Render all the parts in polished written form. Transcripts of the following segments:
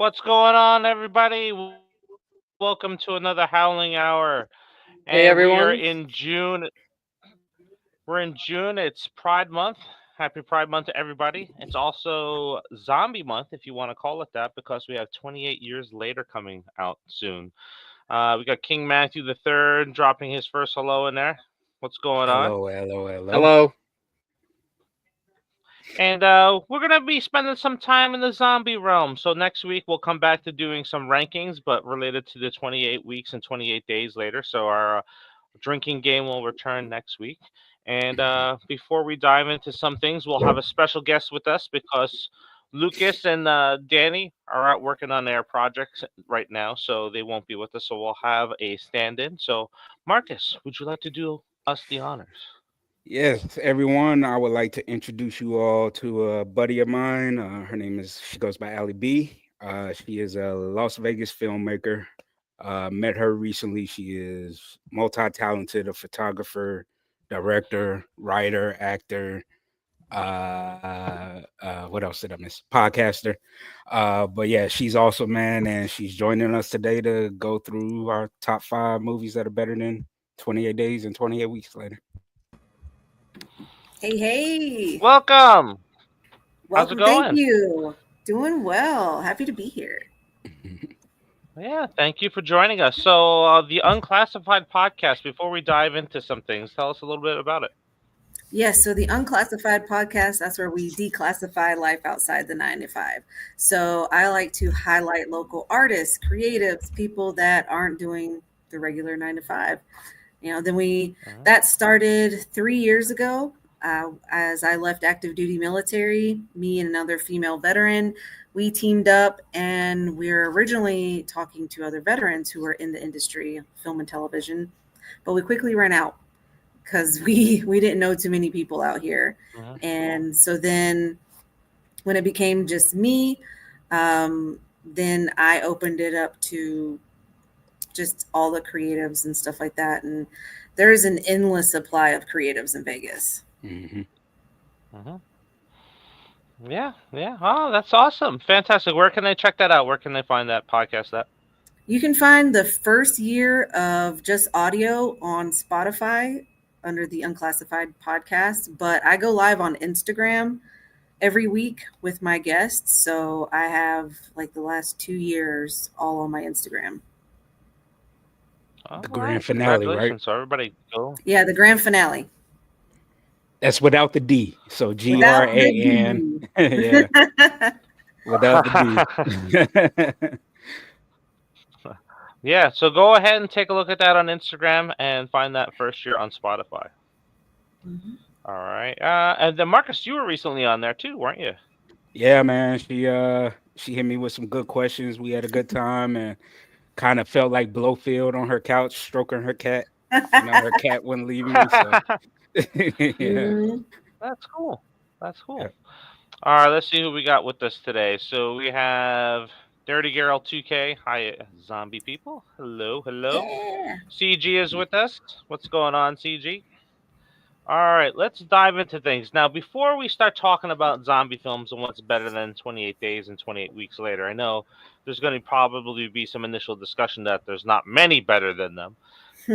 What's going on, everybody? Welcome to another Howling Hour. Hey And we are everyone. in June. We're in June. It's Pride Month. Happy Pride Month to everybody. It's also Zombie Month, if you want to call it that, because we have 28 Years Later coming out soon. We got King Matthew the Third dropping his first hello in there. What's going on? Hello, hello, hello. Hello. And we're going to be spending some time in the zombie realm. So next week, we'll come back to doing some rankings, but related to the 28 weeks and 28 days later. So our drinking game will return next week. And before we dive into some things, we'll have a special guest with us because Lukas and Danny are out working on their projects right now. So they won't be with us. So we'll have a stand in. So, Marcus, would you like to do us the honors? Yes, everyone. I would like to introduce you all to a buddy of mine. She goes by Allie B. She is a Las Vegas filmmaker. Met her recently. She is multi-talented, a photographer, director, writer, actor. What else did I miss? Podcaster. But yeah, she's awesome, man, and she's joining us today to go through our top 5 movies that are better than 28 days and 28 weeks later. Hey. Welcome. How's it Welcome. Thank going? you. Doing well. Happy to be here. Yeah, thank you for joining us. So, the Unclassified podcast, before we dive into some things, tell us a little bit about it. Yes, so the Unclassified podcast, that's where we declassify life outside the 9 to 5. So I like to highlight local artists, creatives, people that aren't doing the regular 9 to 5. That started 3 years ago. As I left active duty military, me and another female veteran, we teamed up, and we were originally talking to other veterans who were in the industry, film and television, but we quickly ran out because we didn't know too many people out here. And so then when it became just me, then I opened it up to just all the creatives and stuff like that. And there's an endless supply of creatives in Vegas. Yeah. Oh, that's awesome. Fantastic. Where can they check that out? Where can they find that podcast at? You can find the first year of just audio on Spotify under the Unclassified podcast, but I go live on Instagram every week with my guests. So I have like the last 2 years all on my Instagram. The grand finale, right? So everybody go. Yeah, the grand finale. That's without the D. So GRAN. Yeah. Without the D. Yeah, so go ahead and take a look at that on Instagram and find that first year on Spotify. All right. And then Marcus, you were recently on there too, weren't you? Yeah, man. She hit me with some good questions. We had a good time and kind of felt like Blowfield on her couch, stroking her cat. Her cat wouldn't leave me. So. Yeah. That's cool. Yeah. All right, let's see who we got with us today. So we have Dirty Girl 2K. Hi, zombie people. Hello. Yeah. CG is with us. What's going on, CG? All right, let's dive into things. Now, before we start talking about zombie films and what's better than 28 days and 28 weeks later, I know there's going to probably be some initial discussion that there's not many better than them.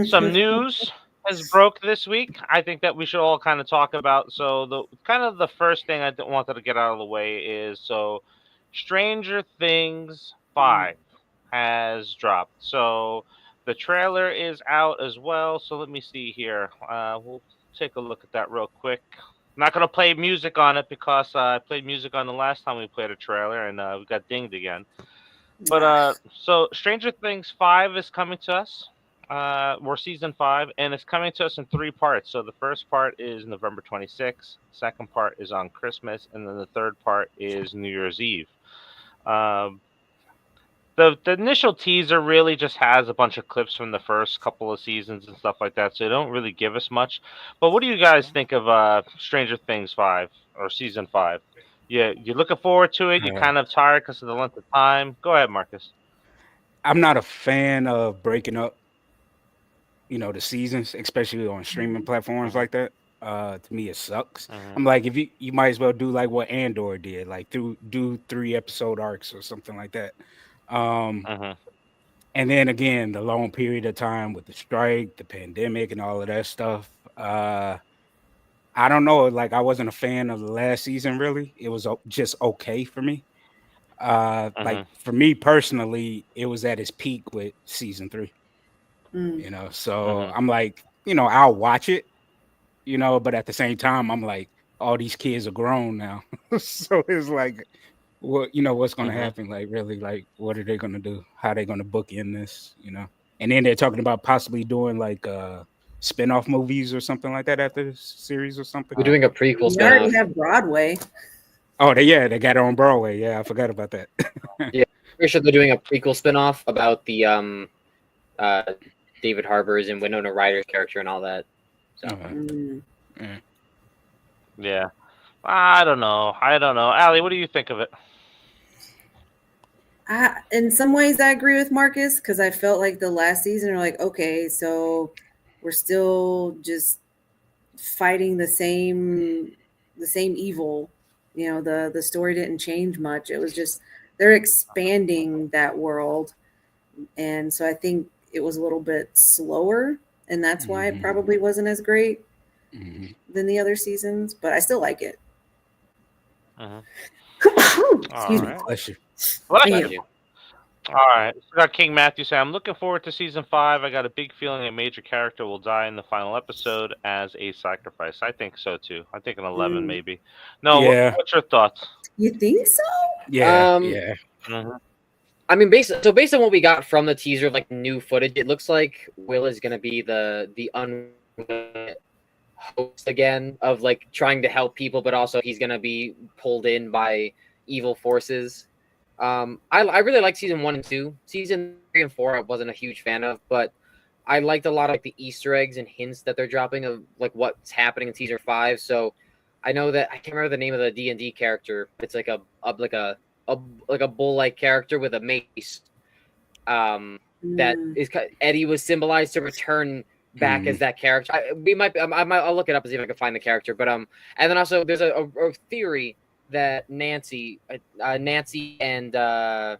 Some news has broke this week. I think that we should all kind of talk about. So the first thing I wanted to get out of the way is Stranger Things 5 has dropped. So the trailer is out as well. So let me see here. We'll take a look at that real quick. I'm not going to play music on it because I played music on the last time we played a trailer and we got dinged again. But so Stranger Things 5 is coming to us. We're season 5, and it's coming to us in 3 parts. So the first part is November 26th, second part is on Christmas, and then the third part is New Year's Eve. The initial teaser really just has a bunch of clips from the first couple of seasons and stuff like that, so they don't really give us much. But what do you guys think of Stranger Things 5 or season 5? Yeah, you're looking forward to it. You're kind of tired because of the length of time. Go ahead, Marcus. I'm not a fan of breaking up, the seasons, especially on streaming platforms like that. To me, it sucks. Mhm. I'm like, if you might as well do like what Andor did, like do 3 episode arcs or something like that. Um, Mhm. and then again, the long period of time with the strike, the pandemic, and all of that stuff. I don't know. Like, I wasn't a fan of the last season. Really, it was just okay for me. Like Mhm. for me personally, it was at its peak with season 3. Mm. So Mhm. I'm like, I'll watch it, but at the same time, I'm like, all these kids are grown now. So it's like, what's going to Mhm. happen? Like, really, like, what are they going to do? How are they going to book in this? And then they're talking about possibly doing like spin-off movies or something like that after this series or something. We're doing a prequel We already spinoff. have Broadway. Oh, they got it on Broadway. Yeah, I forgot about that. Yeah, pretty sure they're doing a prequel spinoff about the uh David Harbour's and Winona Ryder's character and all that. So Mm. Yeah. Yeah. I don't know. Allie, what do you think of it? In some ways, I agree with Marcus because I felt like the last season are like, okay, so we're still just fighting the same evil. The story didn't change much. It was just they're expanding that world, and so I think it was a little bit slower, and that's why it Mhm. probably wasn't as great Mhm. than the other seasons. But I still like it. Mhm. All Excuse me. right. Bless you. Bless Thank you. bless you. you. All right. We got King Matthew saying, I'm looking forward to season 5. I got a big feeling a major character will die in the final episode as a sacrifice. I think so too. I think an 11 Mm. maybe. No, Yeah, what's your thoughts? You think so? yeah, Um, yeah. Mhm. I mean, based on what we got from the teaser, like new footage, it looks like Will is gonna be the host again of like trying to help people, but also he's gonna be pulled in by evil forces. I really like season 1 and 2. Season 3 and 4 I wasn't a huge fan of, but I liked a lot of like the Easter eggs and hints that they're dropping of like what's happening in season 5. So I know that I can't remember the name of the D&D character. It's like a bull like character with a mace. That Mm. is Eddie was symbolized to return back as Mhm. that character. I'll look it up and see if I can find the character. But and then also there's a theory that Nancy and can't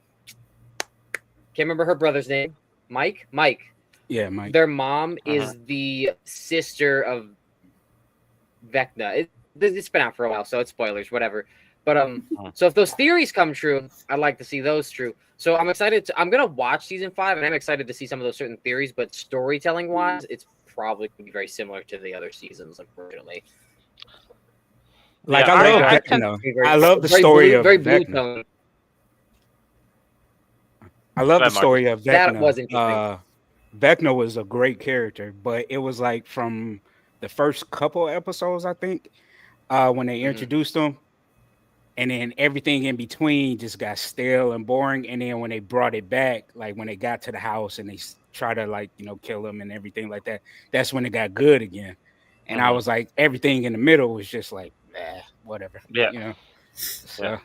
remember her brother's name, Mike. Yeah, Mike. Their mom Uh-huh. is the sister of Vecna. It's been out for a while, so it's spoilers, whatever. But so if those theories come true, I'd like to see those true. So I'm excited. I'm gonna watch season 5, and I'm excited to see some of those certain theories. But storytelling wise, it's probably going to be very similar to the other seasons, unfortunately. Like, Yeah, I love I tend Vecna. Very, I love the very story blue, of very blue Vecna. tone. I love Go the ahead, Marcus. story of That Vecna. was interesting. Vecna was a great character, but it was like from the first couple episodes, I think, when they Mhm. introduced him, and then everything in between just got stale and boring. And then when they brought it back, like when they got to the house and they try to like kill him and everything like that, that's when it got good again. And I Mhm. was like, everything in the middle was just like, whatever, Yeah. So Yeah.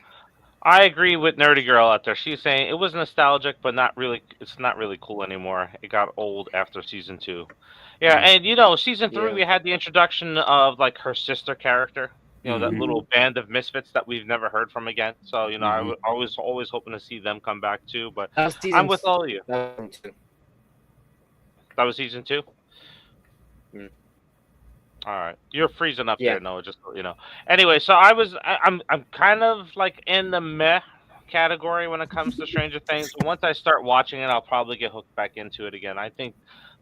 I agree with Nerdy Girl out there. She's saying it was nostalgic, but not really. It's not really cool anymore. It got old after season 2. Yeah, and season 3 Yeah. we had the introduction of like her sister character. That Mhm. little band of misfits that we've never heard from again. So I Mhm. was always hoping to see them come back too. But That was I'm season. with all of you. That was season 2. That was season 2. Mm. All right, you're freezing up Yeah. there, Noah. Just so you know. Anyway, so I'm kind of like in the meh category when it comes to Stranger Things. Once I start watching it, I'll probably get hooked back into it again. I think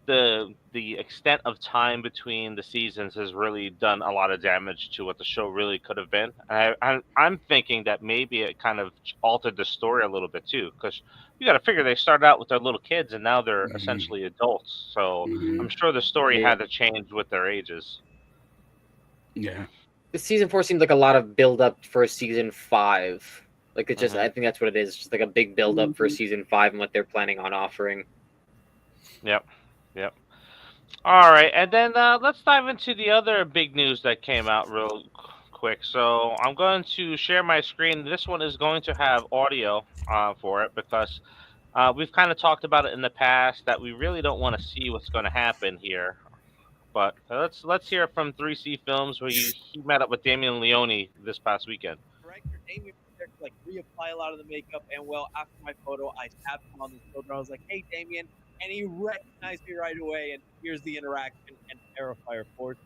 the extent of time between the seasons has really done a lot of damage to what the show really could have been. I'm thinking that maybe it kind of altered the story a little bit too, because you got to figure they started out with their little kids and now they're Mhm. essentially adults. So Mhm. I'm sure the story Yeah. had to change with their ages. Yeah. Season 4 seemed like a lot of build up for season 5. Like it's just, Mhm. I think that's what it is. It's just like a big build up for Mhm. season 5 and what they're planning on offering. Yep. All right, and then let's dive into the other big news that came out real quick. So I'm going to share my screen. This one is going to have audio for it because we've kind of talked about it in the past that we really don't want to see what's going to happen here. But let's hear from 3C Films, where he met up with Damien Leone this past weekend. Director Damien was there to like reapply a lot of the makeup, and well, after my photo, I tapped him on the shoulder. I was like, "Hey, Damien," and he recognized me right away. And here's the interaction and Terrfier Force.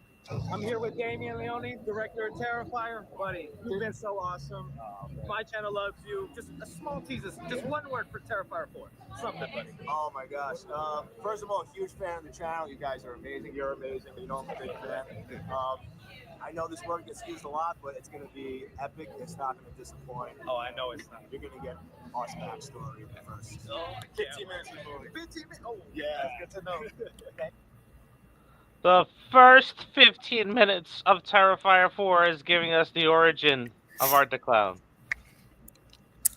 I'm here with Damien Leone, director of Terrfier. Buddy, you've been so awesome. My channel loves you. Just a small teaser, just one word for Terrfier 4. Something, buddy. Oh my gosh. First of all, huge fan of the channel. You guys are amazing. You're amazing. You know I'm a big fan. I know this word gets used a lot, but it's going to be epic. It's not going to disappoint. Oh, I know it's not. You're going to get awesome backstory in the first 15 minutes of the movie. 15 minutes? Oh, yeah. That's good to know. Okay. The first 15 minutes of Terrfier 4 is giving us the origin of Art the Clown.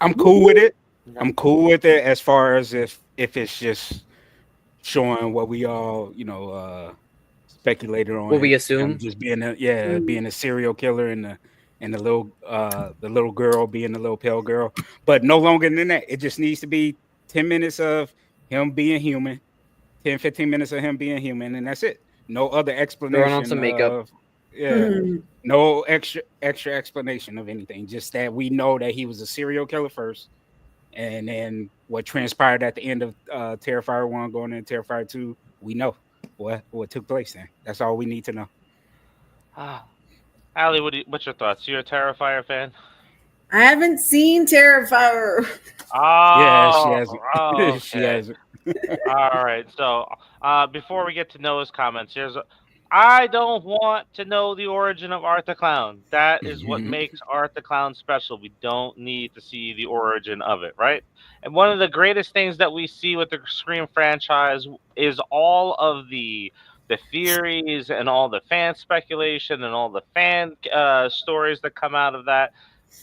I'm cool with it. I'm cool with it as far as if it's just showing what we all, speculated on. What we assume. Just being being a serial killer and the little girl being the little pale girl. But no longer than that. It just needs to be 10 minutes of him being human, 10, 15 minutes of him being human, and that's it. No other explanation. Throwing on some makeup. No extra explanation of anything. Just that we know that he was a serial killer first, and then what transpired at the end of Terrfier 1 going into Terrfier 2, we know what took place then. That's all we need to know. Allie, what's your thoughts? You're a Terrfier fan? I haven't seen Terrfier. Oh, yeah, she hasn't. Okay. She hasn't. All right. So, before we get to Noah's comments, I don't want to know the origin of Art the Clown. That is what makes Art the Clown special. We don't need to see the origin of it, right? And one of the greatest things that we see with the Scream franchise is all of the theories and all the fan speculation and all the fan stories that come out of that.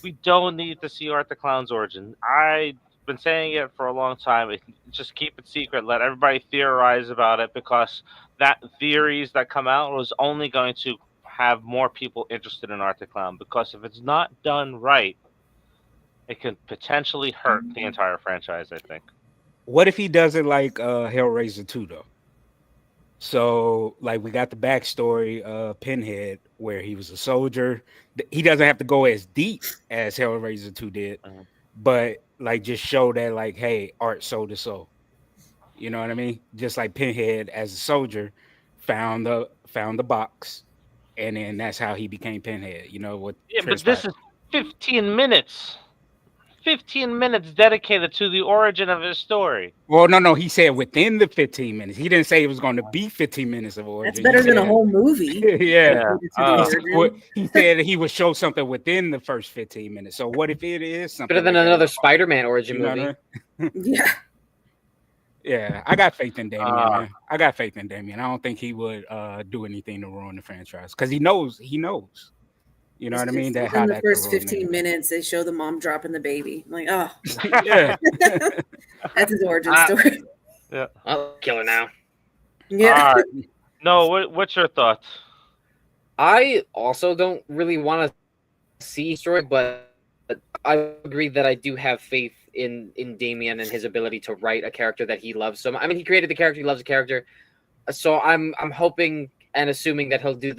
We don't need to see Art the Clown's origin. I've been saying it for a long time. Just keep it secret. Let everybody theorize about it, because that theories that come out was only going to have more people interested in Art the Clown. Because if it's not done right, it can potentially hurt the entire franchise, I think. What if he does it like Hellraiser 2 though? So, like, we got the backstory of Pinhead, where he was a soldier. He doesn't have to go as deep as Hellraiser 2 did, but like just show that, like, hey, Art sold his soul. You know what I mean? Just like Pinhead as a soldier found the box, and then that's how he became Pinhead. You know what? Yeah, but this is 15 minutes. 15 minutes dedicated to the origin of his story. Well, no, he said within the 15 minutes. He didn't say it was going to be 15 minutes of origin. That's better than a whole movie. Yeah. He said he would show something within the first 15 minutes. So what if it is something better than like another Spider-Man origin movie? Yeah. Yeah, I got faith in Damien, man. I got faith in Damien. I don't think he would do anything to ruin the franchise, because he knows. You know what I mean? That in the first 15 minutes, they show the mom dropping the baby. I'm like, oh, yeah, that's his origin story. Yeah, I'll kill her now. Yeah. No, what's your thoughts? I also don't really want to see story, but I agree that I do have faith in Damien and his ability to write a character that he loves so much. I mean, he created the character, he loves the character, so I'm hoping and assuming that he'll do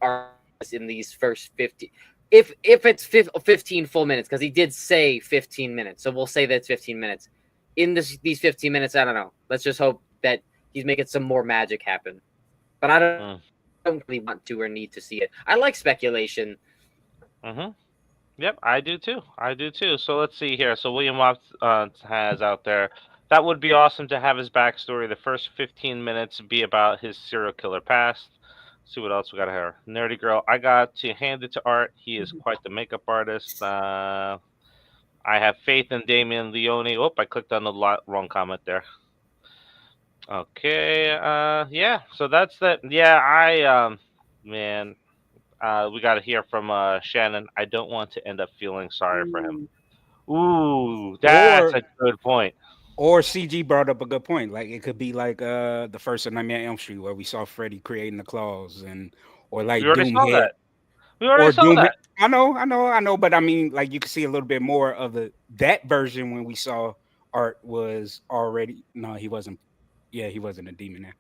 art in these first 50, if it's 15 full minutes, because he did say 15 minutes, so we'll say that's 15 minutes. In these 15 minutes, I don't know. Let's just hope that he's making some more magic happen. But I don't really want to or need to see it. I like speculation. Yep, I do too. So let's see here. So William Watts has out there, that would be awesome to have his backstory, the first 15 minutes, be about his serial killer past. See what else we got here. Nerdy Girl, I got to hand it to Art. He is quite the makeup artist. I have faith in Damien Leone. Oh, I clicked on the wrong comment there. Okay. Yeah. So that's that. Yeah. Man. We got to hear from Shannon. I don't want to end up feeling sorry for him. Ooh, that's a good point. Or CG brought up a good point. Like, it could be like the first Nightmare on Elm Street, where we saw Freddy creating the claws, or like we already saw that. We already saw Doomhead. that. I know. But I mean, like, you can see a little bit more of that version when we saw Art was already. No, he wasn't. Yeah, he wasn't a demon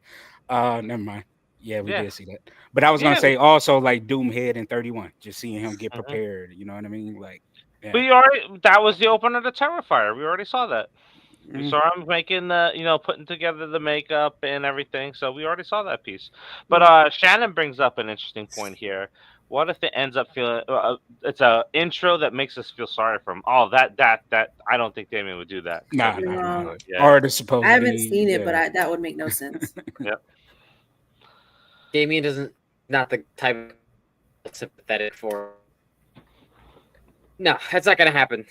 now. Never mind. Yeah, we Yeah. did see that. But I was gonna Yeah. say also like Doomhead in 31, just seeing him get Mhm. prepared. You know what I mean? Like, But yeah. that was the opener to Terrfier. We already saw that. We Mm. saw him making putting together the makeup and everything. So we already saw that piece. But Shannon brings up an interesting point here. What if it ends up feeling it's a intro that makes us feel sorry for him? Oh, that I don't think Damien would do that. Nah, No. nah, nah. Yeah. Or it's supposed I to haven't be. seen it, Yeah. but that would make no sense. Yep. Damien doesn't not the type of sympathetic for. No, that's not gonna happen.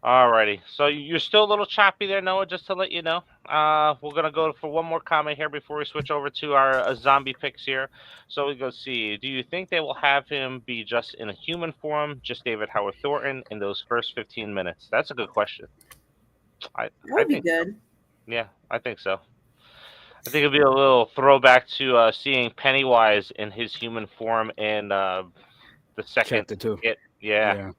Alrighty. So you're still a little choppy there, Noah, just to let you know. We're going to go for one more comment here before we switch over to our zombie picks here. So we go see, do you think they will have him be just in a human form, just David Howard Thornton, in those first 15 minutes? That's a good question. That would be think good. Yeah, I think so. I think it'd be a little throwback to seeing Pennywise in his human form in the second Chapter 2. hit. Yeah. Yeah.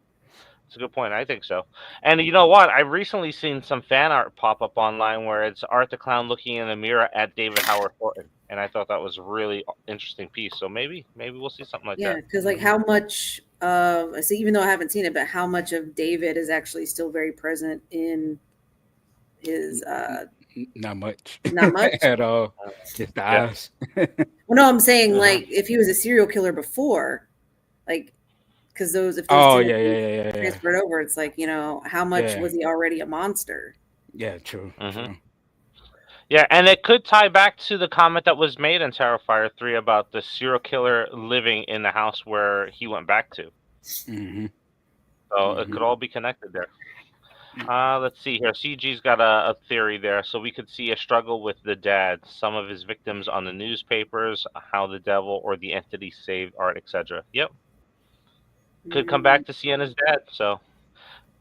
That's a good point. I think so. And you know what? I've recently seen some fan art pop up online where it's Art the Clown looking in the mirror at David Howard Thornton, and I thought that was a really interesting piece. So maybe we'll see something like Yeah, that. because like how much of even though I haven't seen it, but how much of David is actually still very present in his Not much. Not much? At all. Just the eyes. well, no, I'm saying Uh-huh. like if he was a serial killer before, like because if those Oh, two yeah. transferred over, it's like, how much Yeah. was he already a monster? Yeah, true. True. Yeah, and it could tie back to the comment that was made in Terrfier 3 about the serial killer living in the house where he went back to. Mm-hmm. So it could all be connected there. Let's see here. CG's got a theory there. So we could see a struggle with the dad, some of his victims on the newspapers, how the devil or the entity saved Art, etc. Yep. Could come back to seeing his dad. So,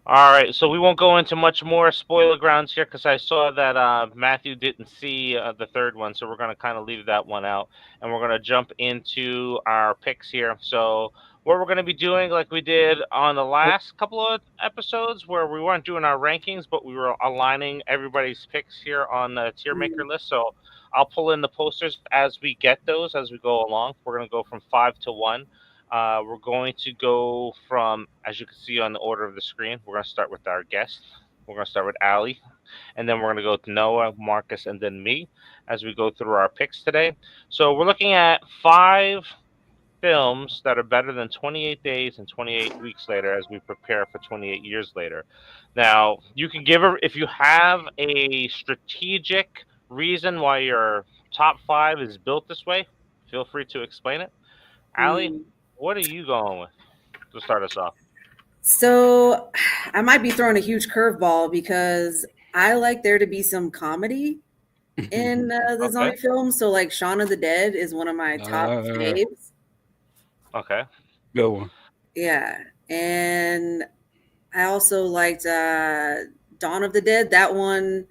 all right. So we won't go into much more spoiler grounds here because I saw that Matthew didn't see the third one. So we're going to kind of leave that one out. And we're going to jump into our picks here. So what we're going to be doing, like we did on the last couple of episodes where we weren't doing our rankings, but we were aligning everybody's picks here on the tier maker list. So I'll pull in the posters as we get those, as we go along. We're going to go from 5 to 1. We're going to go from, as you can see on the order of the screen, we're going to start with our guest. We're going to start with Allie, and then we're going to go to Noah, Marcus, and then me as we go through our picks today. So we're looking at 5 films that are better than 28 days and 28 weeks later as we prepare for 28 years later. Now, you can if you have a strategic reason why your top 5 is built this way, feel free to explain it. Allie, what are you going with to start us off? So I might be throwing a huge curveball because I like there to be some comedy in the zombie films. So like Shaun of the Dead is one of my top faves. Okay. Good one. Yeah. And I also liked Dawn of the Dead. That one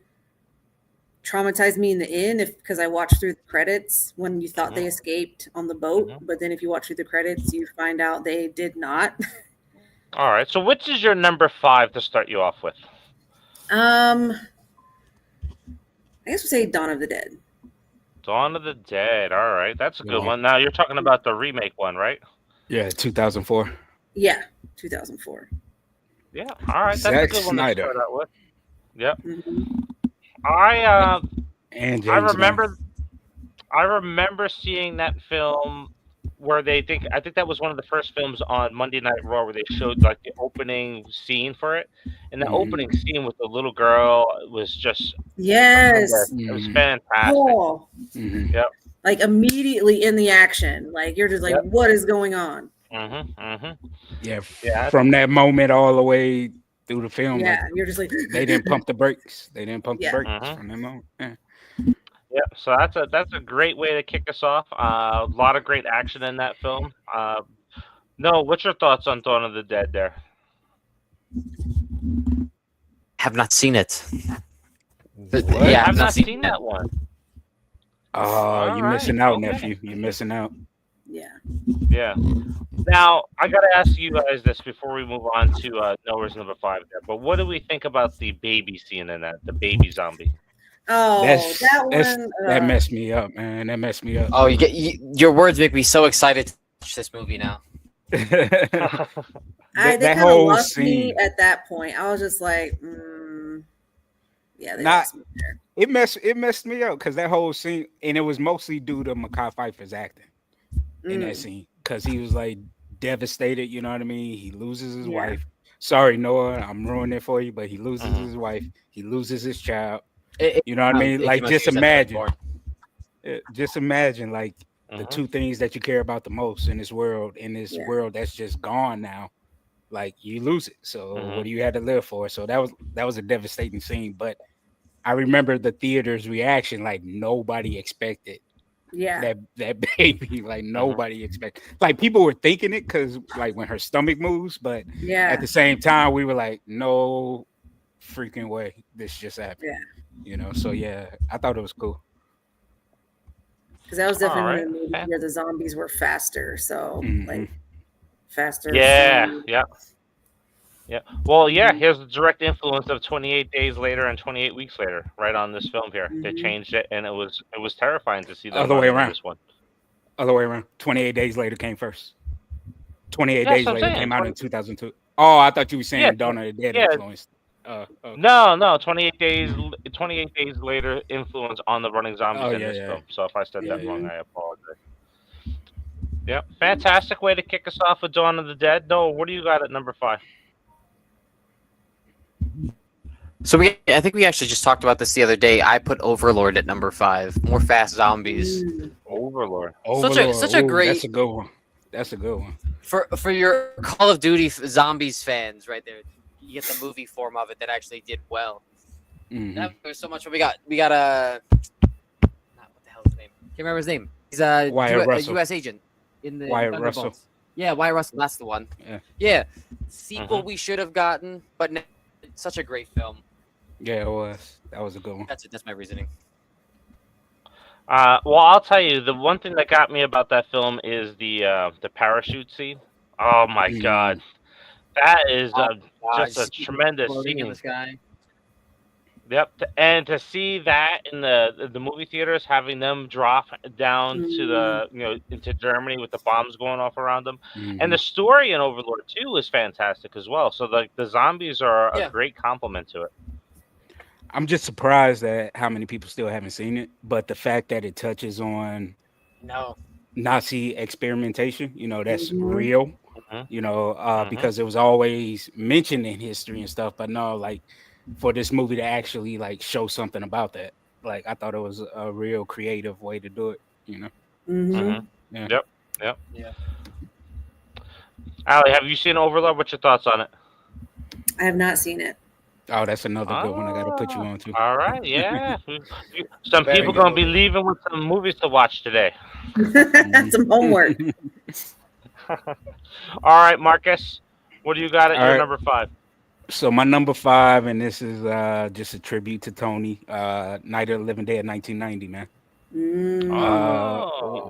traumatized me in the end because I watched through the credits when you thought they escaped on the boat. But then if you watch through the credits, you find out they did not. All right. So which is your number 5 to start you off with? I guess we say Dawn of the Dead. Dawn of the Dead. All right. That's a good one. Now you're talking about the remake one, right? Yeah, 2004. Yeah, 2004. Yeah. All right. That's Zack a good one Snyder. to start out with. Yep. Mm-hmm. I remember seeing that film where I think that was one of the first films on Monday Night Raw where they showed like the opening scene for it, and the opening scene with the little girl was just yes, it was fantastic. Oh. Yep. Like immediately in the action, like you're just like, what is going on? Yeah, from that moment all the way through the film. Yeah, like, you're just like they didn't pump the brakes. They didn't pump the brakes from that moment. Yeah, so that's a great way to kick us off. A lot of great action in that film. No, what's your thoughts on Dawn of the Dead there? Have not seen it. Yeah, I've not seen that one. Oh, you're missing out, nephew. You're missing out. Yeah. Now, I got to ask you guys this before we move on to Noah's number 5 there. But what do we think about the baby scene in that, the baby zombie? Oh, that one. That messed me up, man. That messed me up. Oh, your words make me so excited to watch this movie now. They that kind of whole lost me scene. at that point. I was just like, yeah, they lost me there. It messed me up because that whole scene, and it was mostly due to Mekhi Phifer's acting in that scene, because he was like devastated. You know what I mean? He loses his wife. Sorry, Noah, I'm ruining it for you, but he loses his wife. He loses his child. You know what I mean? Like, just imagine, like the two things that you care about the most in this world, that's just gone now. Like, you lose it. So what do you have to live for? So that was a devastating scene. But I remember the theater's reaction, like nobody expected that baby, like nobody expected. Like, people were thinking it because like when her stomach moves, but at the same time we were like, no freaking way this just happened. You know, so yeah, I thought it was cool. Because that was definitely a movie where the zombies were faster. So like faster. Yeah. Well, here's the direct influence of 28 Days Later and 28 Weeks Later, right on this film here. They changed it, and it was terrifying to see them Other way around. This one. Other way around. 28 Days Later came first. 28 Days Later came out in 2002. Oh, I thought you were saying Dawn of the Dead influenced. Okay. No, 28 Days Later influence on the running zombies in this film. So if I said that wrong, I apologize. Yeah, fantastic way to kick us off with Dawn of the Dead. Noah, what do you got at number 5? So I think we actually just talked about this the other day. I put Overlord at number 5. More fast zombies. Overlord. Such a great. That's a good one. That's a good one. For your Call of Duty zombies fans, right there. You get the movie form of it that actually did well. That was so much fun. We got what the hell is his name? Can't remember his name. He's a U.S. agent in the Wyatt Russell. Yeah, Wyatt Russell. That's the one. Yeah. Sequel we should have gotten, but such a great film. Yeah, it was. That was a good one. That's my reasoning. Well, I'll tell you, the one thing that got me about that film is the parachute scene. Oh my god, that is just a tremendous scene. In the sky. Yep, and to see that in the movie theaters, having them drop down to the into Germany with the bombs going off around them, and the story in Overlord 2 is fantastic as well. So the zombies are a great complement to it. I'm just surprised at how many people still haven't seen it, but the fact that it touches on Nazi experimentation, that's real, because it was always mentioned in history and stuff, but no, like for this movie to actually like show something about that, like I thought it was a real creative way to do it, Yeah. Allie, have you seen Overlord? What's your thoughts on it? I have not seen it. Oh, that's another good one I got to put you on to. All right, yeah. Some people going to be leaving with some movies to watch today. Some homework. All right, Marcus, what do you got at your number 5? So my number 5, and this is just a tribute to Tony, Night of the Living Dead, 1990, man.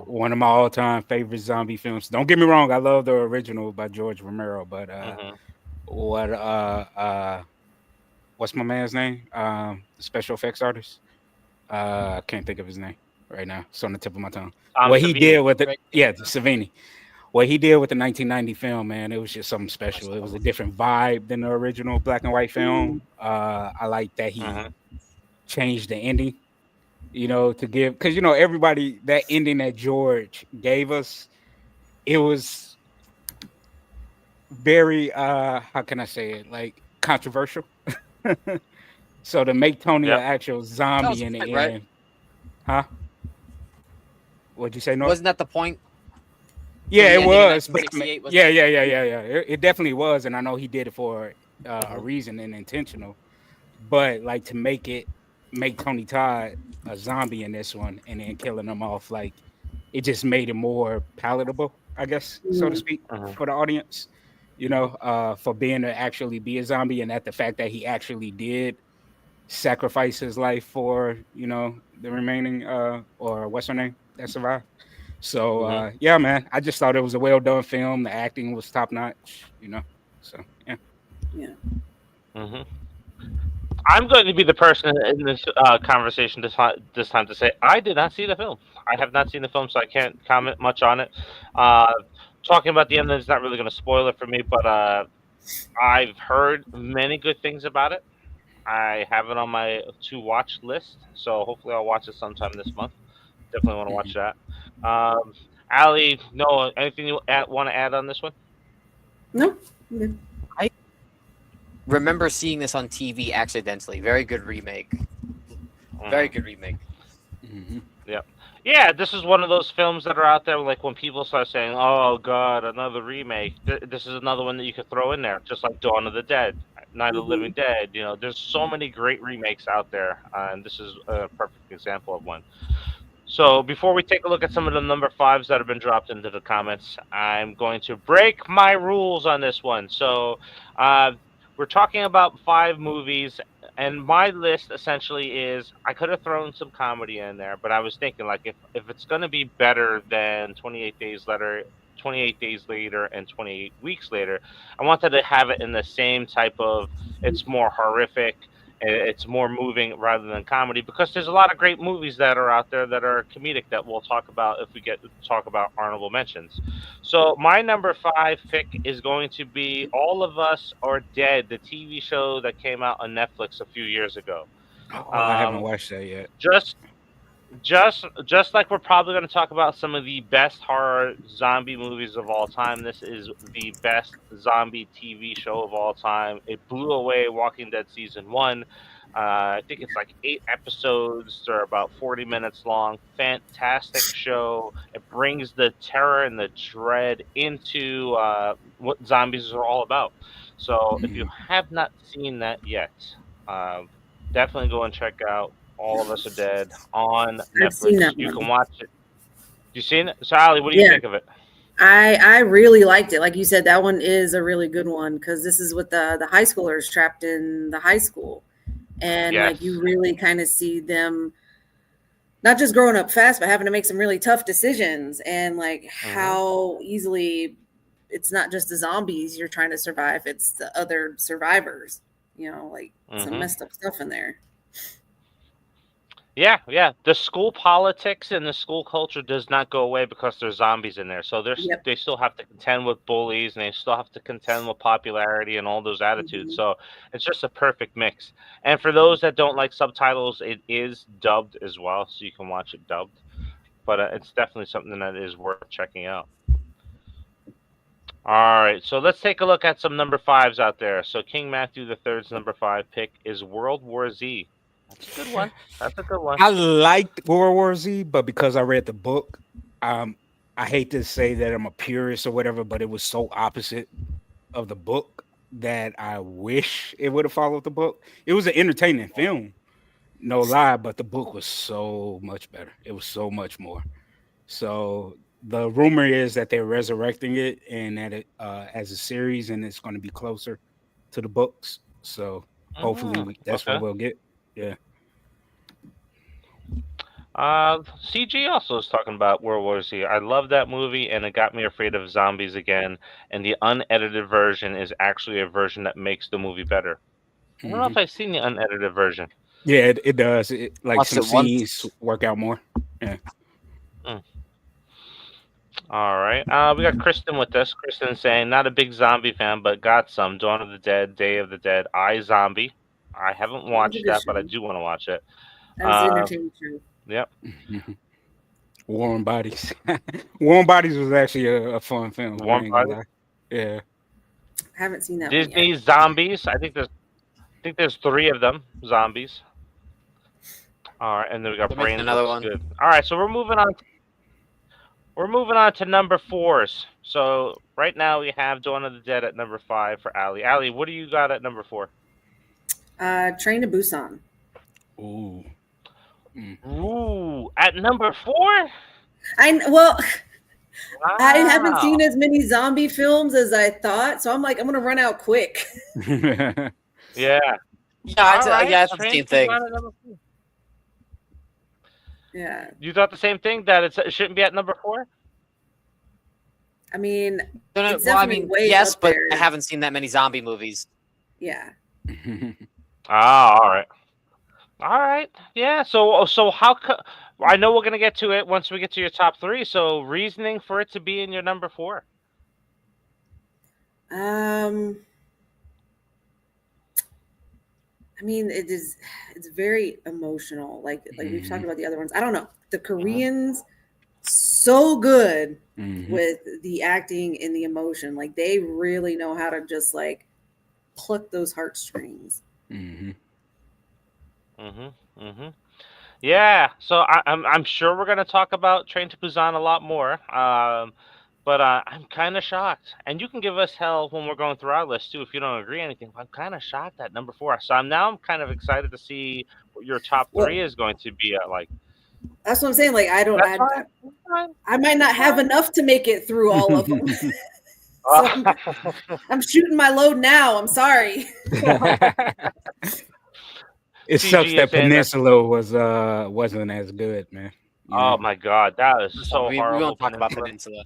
One of my all-time favorite zombie films. Don't get me wrong, I love the original by George Romero, but what's my man's name? The special effects artist. I can't think of his name right now. It's on the tip of my tongue. What he did with it, Savini. What he did with the 1990 film, man, it was just something special. It was a different vibe than the original black and white film. I like that he changed the ending, to give, because everybody, that ending that George gave us, it was very how can I say it, like controversial. So to make Tony an actual zombie in the end, right? Huh? What'd you say? No, wasn't that the point? Yeah, it was. But yeah. It definitely was, and I know he did it for a reason and intentional. But like to make Tony Todd a zombie in this one, and then killing him off, like it just made it more palatable, I guess, so to speak, for the audience. For being to actually be a zombie, and that the fact that he actually did sacrifice his life for, the remaining, or what's her name that survived. So, yeah, man, I just thought it was a well done film. The acting was top notch, so, yeah. All I'm going to be the person in this conversation this time to say I did not see the film. I have not seen the film, so I can't comment much on it. Uh, Talking about the ending is not really going to spoil it for me, but I've heard many good things about it. I have it on my to watch list, so hopefully I'll watch it sometime this month. Definitely want to watch that. Ali, no, anything you want to add on this one? No. I remember seeing this on TV accidentally. Very good remake. Very good remake. Yeah, this is one of those films that are out there. Like when people start saying, "Oh God, another remake," this is another one that you could throw in there, just like Dawn of the Dead, Night of the Living Dead. You know, there's so many great remakes out there, and this is a perfect example of one. So before we take a look at some of the number fives that have been dropped into the comments, I'm going to break my rules on this one. So we're talking about 5 movies, and my list essentially is I could have thrown some comedy in there, but I was thinking like if it's going to be better than 28 Days Later, 28 Days Later, and 28 Weeks Later, I wanted to have it in the same type of it's more horrific. It's more moving rather than comedy because there's a lot of great movies that are out there that are comedic that we'll talk about if we get to talk about honorable mentions. So my number 5 pick is going to be All of Us Are Dead, the TV show that came out on Netflix a few years ago. Oh, I haven't watched that yet. Just like we're probably going to talk about some of the best horror zombie movies of all time, this is the best zombie TV show of all time. It blew away Walking Dead season 1. I think it's like 8 episodes. They're about 40 minutes long. Fantastic show. It brings the terror and the dread into what zombies are all about. So if you have not seen that yet, definitely go and check out All of Us Are Dead on I've seen Netflix. that You one. can watch it. You seen it? So, Ali, what do you think of it? I really liked it. Like you said, that one is a really good one because this is with the high schoolers trapped in the high school. And like you really kind of see them not just growing up fast, but having to make some really tough decisions and like how easily it's not just the zombies you're trying to survive, it's the other survivors, you know, like some messed up stuff in there. Yeah. The school politics and the school culture does not go away because there's zombies in there. So they still have to contend with bullies and they still have to contend with popularity and all those attitudes. So it's just a perfect mix. And for those that don't like subtitles, it is dubbed as well, so you can watch it dubbed. But it's definitely something that is worth checking out. All right, so let's take a look at some number 5s out there. So King Matthew III's number 5 pick is World War Z. That's a good one. That's a good one. I liked World War Z, but because I read the book, I hate to say that I'm a purist or whatever, but it was so opposite of the book that I wish it would have followed the book. It was an entertaining film, no lie, but the book was so much better. It was so much more. So the rumor is that they're resurrecting it and that it as a series, and it's going to be closer to the books. So hopefully that's what we'll get. Yeah. CG also is talking about World War Z. I love that movie, and it got me afraid of zombies again. And the unedited version is actually a version that makes the movie better. I don't know if I've seen the unedited version. Yeah, it does. Like some scenes work out more. Yeah. All right. We got Kristen with us. Kristen saying, not a big zombie fan, but got some. Dawn of the Dead, Day of the Dead, iZombie. I haven't watched that, but I do want to watch it. That was entertaining too. Yep. Warm Bodies. Warm Bodies was actually a fun film. Warm Bodies? Yeah. I haven't seen that Disney one yet. Zombies. I think there's 3 of them. Zombies. All right, and then we got Brains. Another one. Good. All right, so we're moving on. We're moving on to number 4s. So right now we have Dawn of the Dead at number 5 for Ali. Ali, what do you got at number 4? Train to Busan. Ooh. Ooh, at number 4? Wow. I haven't seen Wow. as many zombie films as I thought, so I'm like, I'm gonna run out quick. Yeah. Yeah, All right, it's the same thing. Busan at number 4. Yeah. You thought the same thing, that it shouldn't be at number 4? I mean, No, it's definitely way yes, up but there. I haven't seen that many zombie movies. Yeah. Ah, all right. All right. Yeah. So I know we're gonna get to it once we get to your top three. So reasoning for it to be in your number four. Um, I mean, it's very emotional. Like we've talked about the other ones. I don't know. The Koreans so good with the acting and the emotion. Like they really know how to just like pluck those heartstrings. Yeah. So I'm sure we're gonna talk about Train to Busan a lot more. But I'm kind of shocked, and you can give us hell when we're going through our list too if you don't agree anything. But I'm kind of shocked at number four. So I'm kind of excited to see what your top Well, three is going to be at. Like that's what I'm saying. Like I don't. that's fine. That's fine. I might not have enough to make it through all of them. So I'm shooting my load now. I'm sorry. It CG sucks is that saying that. Peninsula wasn't as good, man. You Oh know? my God, that is so we horrible. won't talk about Peninsula. Peninsula.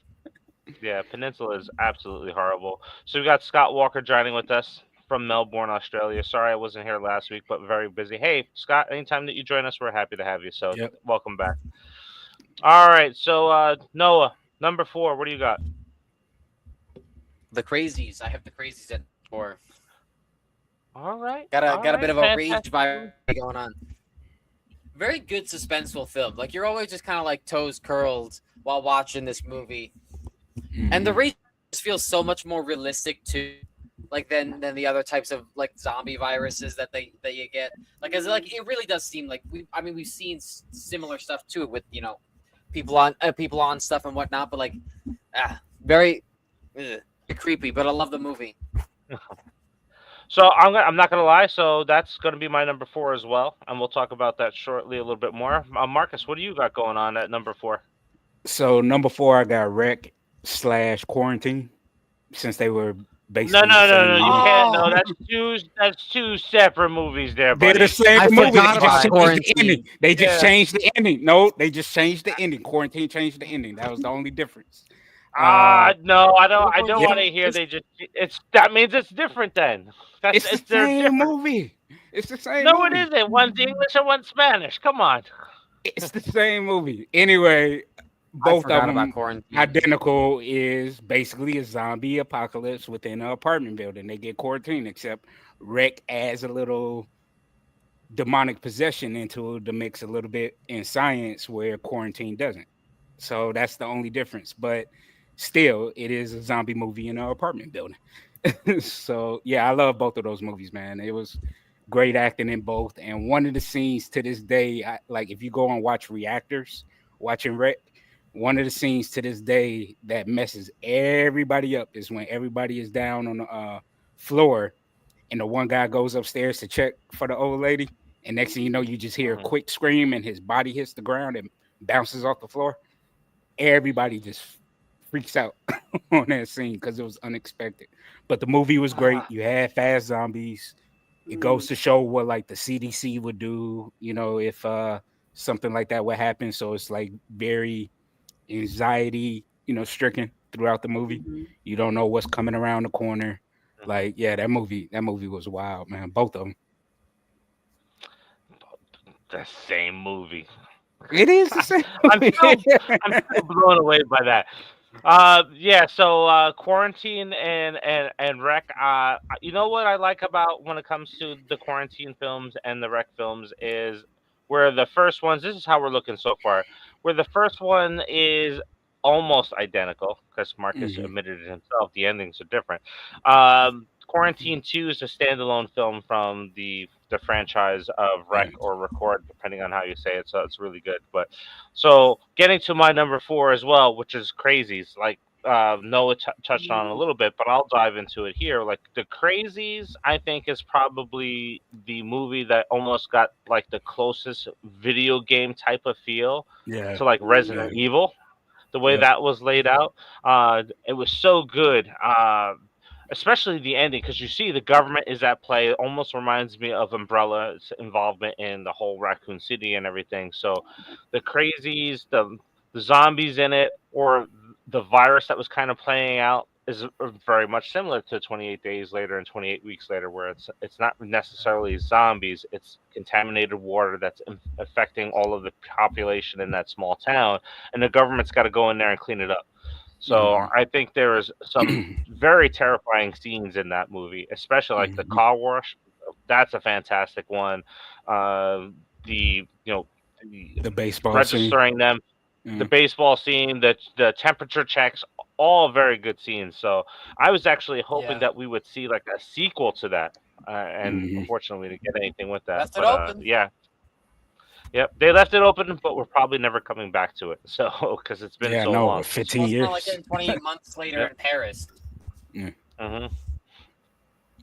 Yeah, Peninsula is absolutely horrible. So we got Scott Walker joining with us from Melbourne, Australia. Sorry I wasn't here last week, but very busy. Hey, Scott, anytime that you join us, we're happy to have you. So Yep. welcome back. All right, so Noah, number four, what do you got? The Crazies. I have the Crazies at 4. All right, Got a bit of a rage fantastic. vibe going on. Very good suspenseful film. Like you're always just kind of like toes curled while watching this movie, and the rage just feels so much more realistic too, like than the other types of like zombie viruses that you get. Like as like it really does seem like we've seen similar stuff to it with people on stuff and whatnot, but like very creepy. But I love the movie. So I'm not gonna lie. So that's gonna be my number four as well, and we'll talk about that shortly a little bit more. Marcus, what do you got going on at number four? So number 4, I got Wreck / Quarantine, since they were No, basically no, the no, same no. You movie. can't. No, that's two separate movies there, They're buddy. the same I movie. They forgot just about changed the Quarantine. ending. They just Yeah. changed the ending. No, they just changed the ending. Quarantine changed the ending. That was the only difference. No, I don't. I don't Yeah. want to hear they just. That means it's different then. It's the They're same different. movie. It's the same No, it movie. isn't. One's English and one's Spanish. Come on. It's the same movie. Anyway, I both forgot of about them Quarantine. identical. Is basically a zombie apocalypse within an apartment building. They get quarantined, except Rick adds a little demonic possession into the mix a little bit in science where Quarantine doesn't. So that's the only difference. But still, it is a zombie movie in an apartment building. So yeah, I love both of those movies, man. It was great acting in both. And one of the scenes to this day, like if you go and watch reactors, watching Rec, one of the scenes to this day that messes everybody up is when everybody is down on the floor and the one guy goes upstairs to check for the old lady. And next thing you know, you just hear a quick scream and his body hits the ground and bounces off the floor. Everybody just freaks out on that scene because it was unexpected. But the movie was great. You had fast zombies. It goes to show what like the CDC would do, if something like that would happen. So it's like very anxiety, stricken throughout the movie. You don't know what's coming around the corner. Like, yeah, that movie was wild, man. Both of them. The same movie. It is the same. I'm still blown away by that. Yeah. So Quarantine and Rec. You know what I like about when it comes to the Quarantine films and the Rec films is where the first ones. This is how we're looking so far. Where the first one is almost identical because Marcus admitted it himself. The endings are different. Quarantine 2 is a standalone film from the franchise of Rec or Record, depending on how you say it. So it's really good. But so getting to my number 4 as well, which is Crazies. Like Noah touched on a little bit, but I'll dive into it here. Like the Crazies, I think is probably the movie that almost got like the closest video game type of feel to like Resident Evil. The way that was laid out, it was so good. Especially the ending, because you see the government is at play. It almost reminds me of Umbrella's involvement in the whole Raccoon City and everything. So the crazies, the zombies in it, or the virus that was kind of playing out is very much similar to 28 Days Later and 28 Weeks Later, where it's not necessarily zombies, it's contaminated water that's affecting all of the population in that small town, and the government's got to go in there and clean it up. So I think there is some very terrifying scenes in that movie, especially like the car wash. That's a fantastic one. The The baseball registering scene. them, the baseball scene, the temperature checks, all very good scenes. So I was actually hoping that we would see like a sequel to that, and unfortunately we didn't get anything with that. Left it But open. yeah, yep, they left it open, but we're probably never coming back to it. So because it's been so long. 15 It's years. not like getting 28 months later in Paris.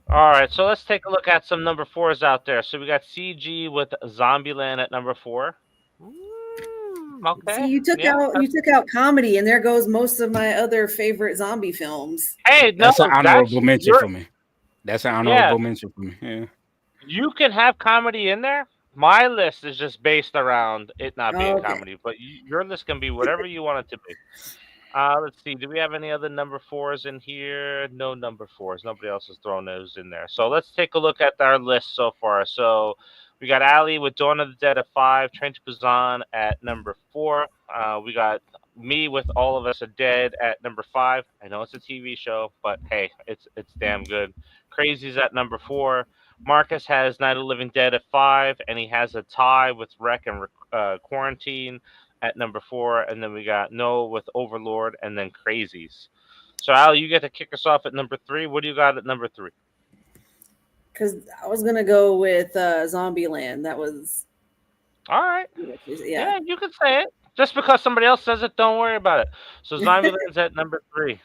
All right, so let's take a look at some number 4s out there. So we got CG with Zombieland at number 4. Okay. See, you took out comedy, and there goes most of my other favorite zombie films. Hey, no, that's an honorable mention for me. That's an honorable mention for me. Yeah. You can have comedy in there. My list is just based around it not being comedy, but your list can be whatever you want it to be. Let's see. Do we have any other number 4s in here? No number 4s. Nobody else has thrown those in there. So let's take a look at our list so far. So we got Ali with Dawn of the Dead at 5, Train to Busan at number 4. We got me with All of Us Are Dead at number 5. I know it's a TV show, but hey, it's damn good. Crazy's at number 4. Marcus has Night of the Living Dead at 5, and he has a tie with Wreck and Quarantine at number 4, and then we got Noah with Overlord, and then Crazies. So Al, you get to kick us off at number 3. What do you got at number 3? Because I was gonna go with Zombieland. That was all right. Yeah, you can say it. Just because somebody else says it, don't worry about it. So Zombieland's at number 3.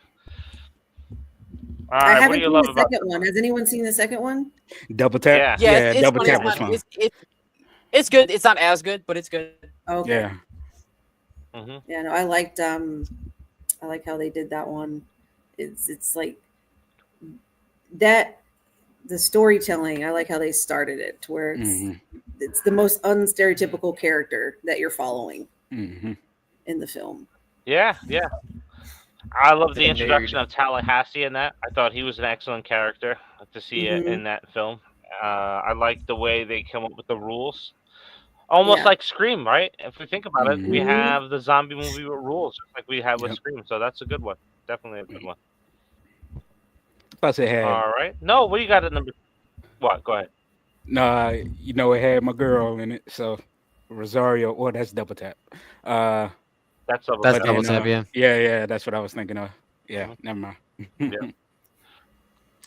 All right, I haven't seen the second one. Has anyone seen the second one? Double Tap. Yeah, Double Tap was fun. It's good. It's not as good, but it's good. Okay. Yeah. Yeah, no, I liked I like how they did that one. It's like that, the storytelling. I like how they started it to where it's the most unstereotypical character that you're following in the film. Yeah. I love the introduction of Tallahassee in that. I thought he was an excellent character to see it in that film. I like the way they come up with the rules. Almost like Scream, right? If we think about it, we have the zombie movie with rules, just like we had with Scream. So that's a good one. Definitely a good one. Plus it had. All right. No, what do you got at number? What? Go ahead. No, it had my girl in it. So Rosario, or that's Double Tap. That's Double Tap. Yeah. That's what I was thinking of. Yeah. Never mind. Yeah.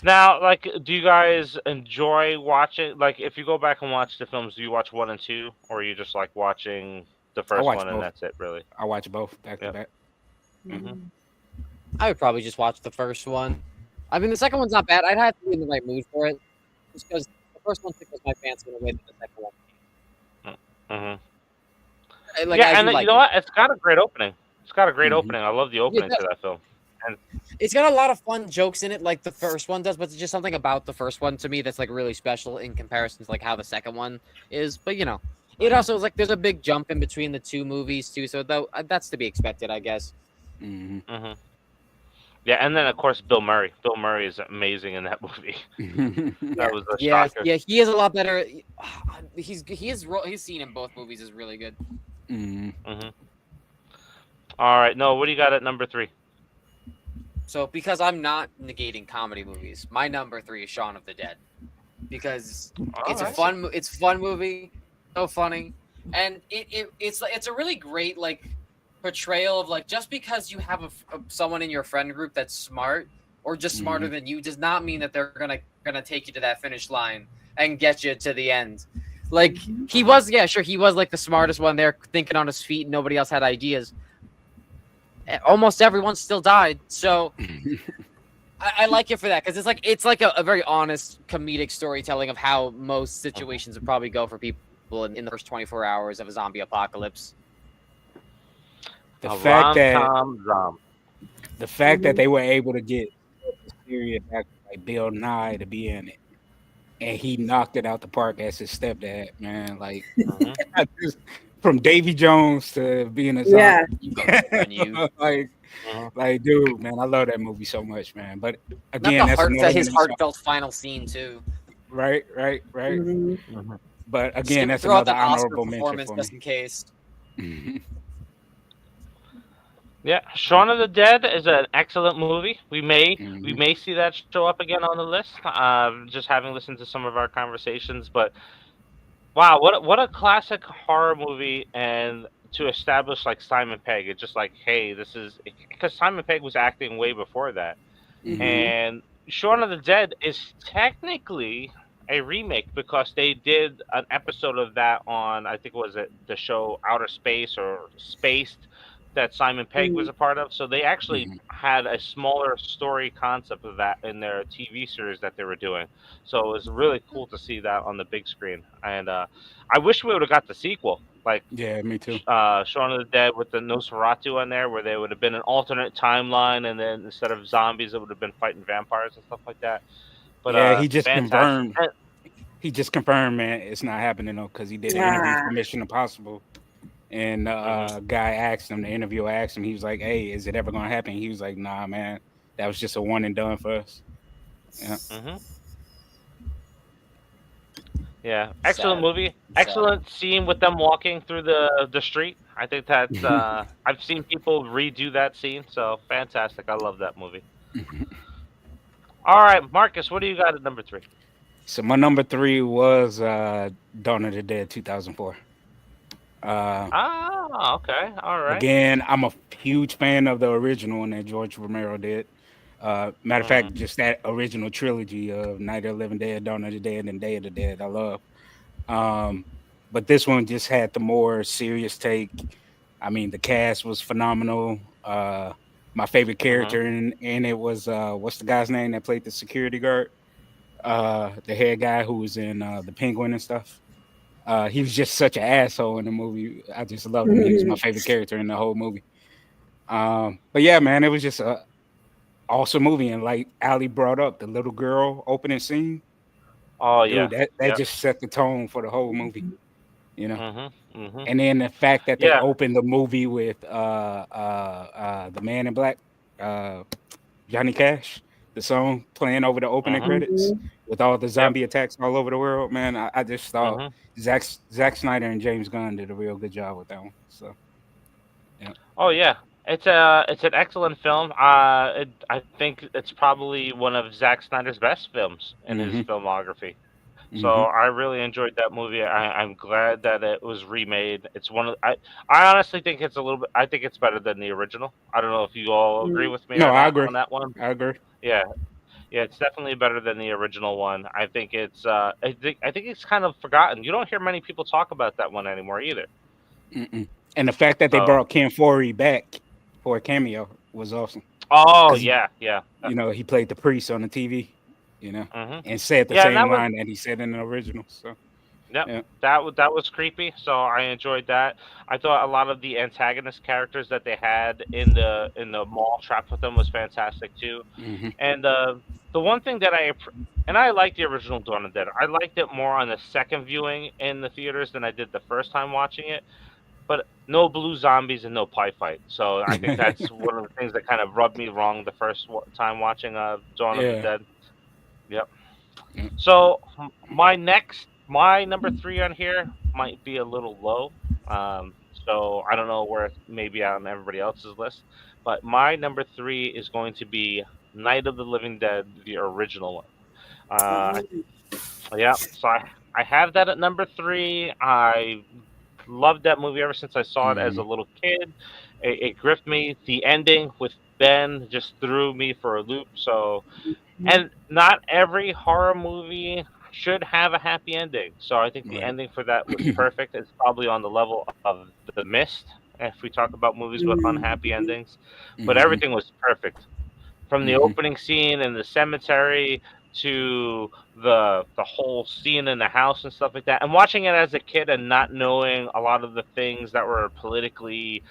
Now, like, do you guys enjoy watching? Like, if you go back and watch the films, do you watch 1 and 2, or are you just like watching the first one and that's it? Really? I watch both back to back. I would probably just watch the first one. I mean, the second one's not bad. I'd have to be in the right mood for it, just because the first one tickles my fancy in a way that the second one. You know what? It's got a great opening. I love the opening to that film. And it's got a lot of fun jokes in it, like the first one does, but it's just something about the first one to me that's like really special in comparison to like how the second one is. But it also is like there's a big jump in between the two movies too, so that's to be expected, I guess. Yeah, and then of course Bill Murray. Bill Murray is amazing in that movie. That was a shocker. Yeah, he is a lot better. His scene in both movies is really good. All right, no, what do you got at number 3? So, because I'm not negating comedy movies, my number 3 is Shaun of the Dead, because it's a fun movie, so funny, and it's a really great like portrayal of like, just because you have someone in your friend group that's smart or just smarter than you does not mean that they're gonna take you to that finish line and get you to the end. Like he was like the smartest one there, thinking on his feet, and nobody else had ideas. Almost everyone still died, so I like it for that, because it's like a very honest comedic storytelling of how most situations would probably go for people in the first 24 hours of a zombie apocalypse. The fact that they were able to get a serious actor like Bill Nye to be in it, and he knocked it out the park as his stepdad, man. Like from Davy Jones to being a zombie. Yeah. Like Like, dude, man, I love that movie so much, man. But Not again, the that's heart, another his one. That's heartfelt final scene too. right. Mhm. But again, that's Throw out another that Oscar honorable mention performance for just me. in case. Yeah, Shaun of the Dead is an excellent movie. We Mhm. may see that show up again on the list. Just having listened to some of our conversations, but wow, what a classic horror movie, and to establish like Simon Pegg, it's just like, hey, this is because Simon Pegg was acting way before that, Mhm. and Shaun of the Dead is technically a remake because they did an episode of that on, I think, was it the show Outer Space or Spaced, that Simon Pegg was a part of. So they actually Mhm. had a smaller story concept of that in their TV series that they were doing. So it was really cool to see that on the big screen. And I wish we would have got the sequel, like Yeah, me too. Shaun of the Dead with the Nosferatu on there, where they would have been an alternate timeline, and then instead of zombies, it would have been fighting vampires and stuff like that. But Yeah, he just fantastic. confirmed. He just confirmed, man, it's not happening though, because he did an interview for Mission Impossible, and guy asked him, the interviewer asked him, he was like, "Hey, is it ever gonna happen?" He was like, "Nah, man, that was just a one and done for us." Yeah. Yeah, excellent Sad. movie. Sad. Excellent scene with them walking through the street. I think that's I've seen people redo that scene, so fantastic. I love that movie. All right, Marcus, what do you got at number 3? So my number 3 was Dawn of the Dead 2004. Okay, all right. Again, I'm a huge fan of the original one that George Romero did. Matter of fact, just that original trilogy of Night of the Living Dead, Dawn of the Dead, and Day of the Dead, I love. But this one just had the more serious take. I mean, the cast was phenomenal. My favorite character in it was what's the guy's name that played the security guard? The head guy who was in the Penguin and stuff. He was just such an asshole in the movie. I just loved him. He was my favorite character in the whole movie. But yeah, man, it was just a awesome movie. And like Ali brought up, the little girl opening scene. Oh yeah, Dude, that just set the tone for the whole movie. You know. Mm-hmm. And then the fact that they Yeah. opened the movie with the Man in Black, Johnny Cash, the song playing over the opening credits with all the zombie attacks all over the world, man. I just thought Zack Snyder and James Gunn did a real good job with that one. So yeah. Oh yeah, it's an excellent film. I think it's probably one of Zack Snyder's best films in his filmography. So I really enjoyed that movie. I'm glad that it was remade. It's one of I honestly think it's a little bit. I think it's better than the original. I don't know if you all agree with me No, or I not agree. on that one. I agree. Yeah, it's definitely better than the original one. I think it's I think it's kind of forgotten. You don't hear many people talk about that one anymore either. And the fact that they So- brought Ken Foree back for a cameo was awesome. Oh 'Cause yeah. You know, he played the priest on the TV. You know, Mhm. and said the Yeah, and same that was- line that he said in the original. So Yep. yeah. That was creepy, so I enjoyed that. I thought a lot of the antagonist characters that they had in the mall trapped with them was fantastic too. And the one thing that I liked the original Dawn of the Dead. I liked it more on the second viewing in the theaters than I did the first time watching it. But no blue zombies and no pie fight. So I think that's one of the things that kind of rubbed me wrong the first time watching Dawn of the Dead. Yep. So my number 3 on here might be a little low. So I don't know where it's maybe on everybody else's list, but my number 3 is going to be Night of the Living Dead, the original one. Yeah. So I have that at number 3. I loved that movie ever since I saw it as a little kid. It gripped me. The ending with Ben just threw me for a loop. So. And not every horror movie should have a happy ending. So I think the ending for that was perfect. It's probably on the level of The Mist, if we talk about movies with unhappy endings. But everything was perfect. From the opening scene in the cemetery to the whole scene in the house and stuff like that. And watching it as a kid and not knowing a lot of the things that were politically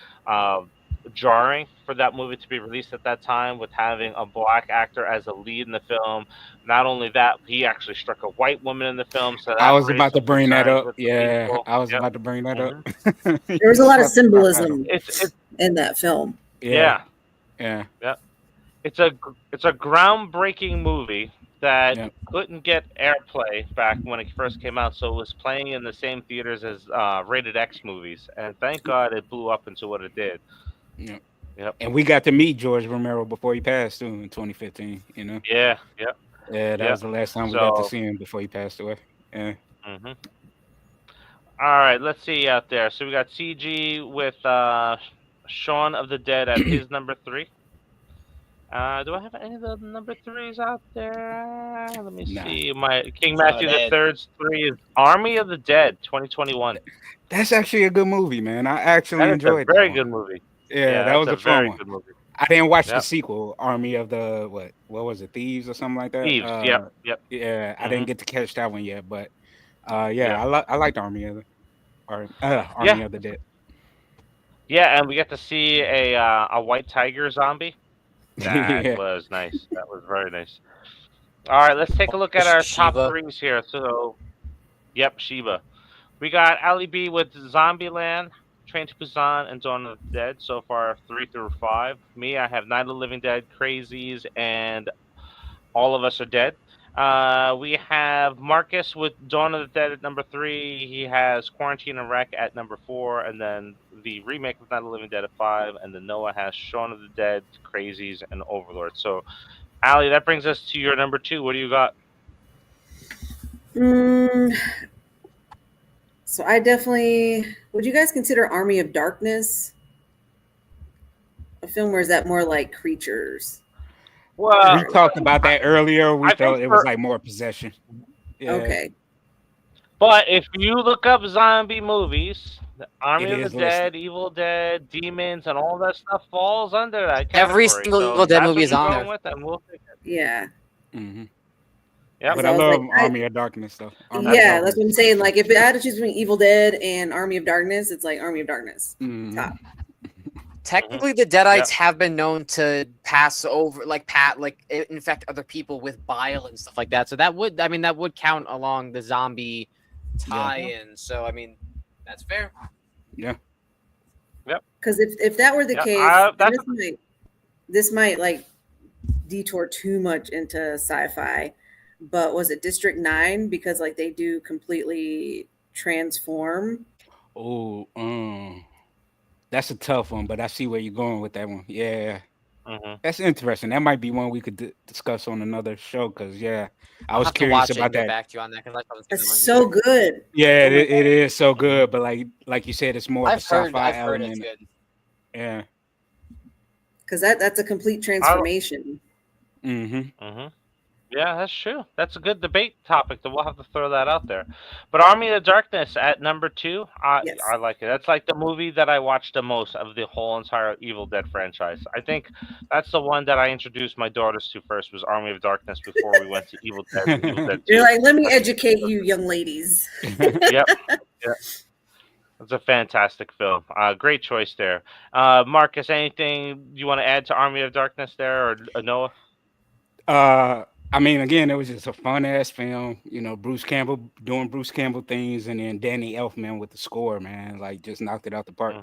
jarring for that movie to be released at that time, with having a black actor as a lead in the film. Not only that, he actually struck a white woman in the film. So that I was raised about to some bring that concerns up. with the Yeah, people. I was Yep. about to bring that up. There was a lot of symbolism It's in that film. yeah. Yeah. It's a groundbreaking movie that Yeah. couldn't get airplay back when it first came out, so it was playing in the same theaters as rated X movies, and thank God it blew up into what it did. Yeah. Yep. And we got to meet George Romero before he passed too in 2015. You know. Yeah. Yep. Yeah, that Yep. was the last time we got to So. see him before he passed away. Yeah. hmm All right. Let's see out there. So we got CG with Shaun of the Dead at his number 3. Do I have any of the number 3s out there? Let me Nah. see. My King Shaun of Matthew the the Dead. Third's 3 is Army of the Dead, 2021. That's actually a good movie, man. I actually That is a enjoyed that very one. good movie. Yeah, that that's was a a fun very one. good movie. I didn't watch the Yep. sequel, Army of the what was it, Thieves or something like that? Thieves. Yep. Yeah, I Mhm. didn't get to catch that one yet, but yeah, Yeah. I liked Army of the Army Yeah. of the Dead. Yeah, and we get to see a white tiger zombie. That Yeah. was nice. That was very nice. All right, let's take a look at our top Shiva. 3s here. So, yep, Sheba. We got Ali B with Zombieland, Train to Busan, and Dawn of the Dead. So far, 3 through 5. Me, I have Night of the Living Dead, Crazies, and All of Us Are Dead. We have Marcus with Dawn of the Dead at number 3. He has Quarantine and Wreck at number 4, and then the remake of Night of the Living Dead at 5. And then Noah has Shaun of the Dead, Crazies, and Overlord. So, Ali, that brings us to your number 2. What do you got? So I definitely would. You guys consider Army of Darkness a film, or is that more like creatures? Well, We talked about that earlier. We I think felt it was like more possession. Yeah, Okay. but if you look up zombie movies, the Army It of the is Dead, Evil Dead, Demons, and all that stuff falls under that Every category. single So Evil Dead that's movie what is you're on going there. with, and we'll take it. Yeah. hmm Yep. But So I I was love like, Army of Darkness though. Army of Yeah, that's Darkness. what I'm saying. Like, if I had to choose between Evil Dead and Army of Darkness, it's like Army of Darkness. Mhm. Top. Technically, the Deadites have been known to pass over, infect other people with bile and stuff like that. So that would count along the zombie tie-in. So I mean, that's fair. Yeah. Because if that were the Yeah, case, that's this might like detour too much into sci-fi. But was it District 9? Because like they do completely transform. Oh, that's a tough one, but I see where you're going with that one. Yeah. That's interesting. That might be one we could discuss on another show because, yeah, I I'll was have to curious watch it about and get that. back to you on that because I haven't seen that one It's so either. good. Yeah, Oh my it is so good, but like you said, it's more of a I've heard sci-fi it's element. good. Yeah. Because that's a complete transformation. Mm-hmm. Yeah, that's true. That's a good debate topic. That we'll have to throw that out there. But Army of Darkness at number 2, Yes. I like it. That's like the movie that I watched the most of the whole entire Evil Dead franchise. I think that's the one that I introduced my daughters to first was Army of Darkness before we went to Evil Dead and Evil Dead 2. You're like, let me educate you, young ladies. Yep. It's a fantastic film. Great choice there. Marcus, anything you want to add to Army of Darkness there or Noah? I mean, again, it was just a fun ass film. You know, Bruce Campbell doing Bruce Campbell things, and then Danny Elfman with the score, man, like just knocked it out the park.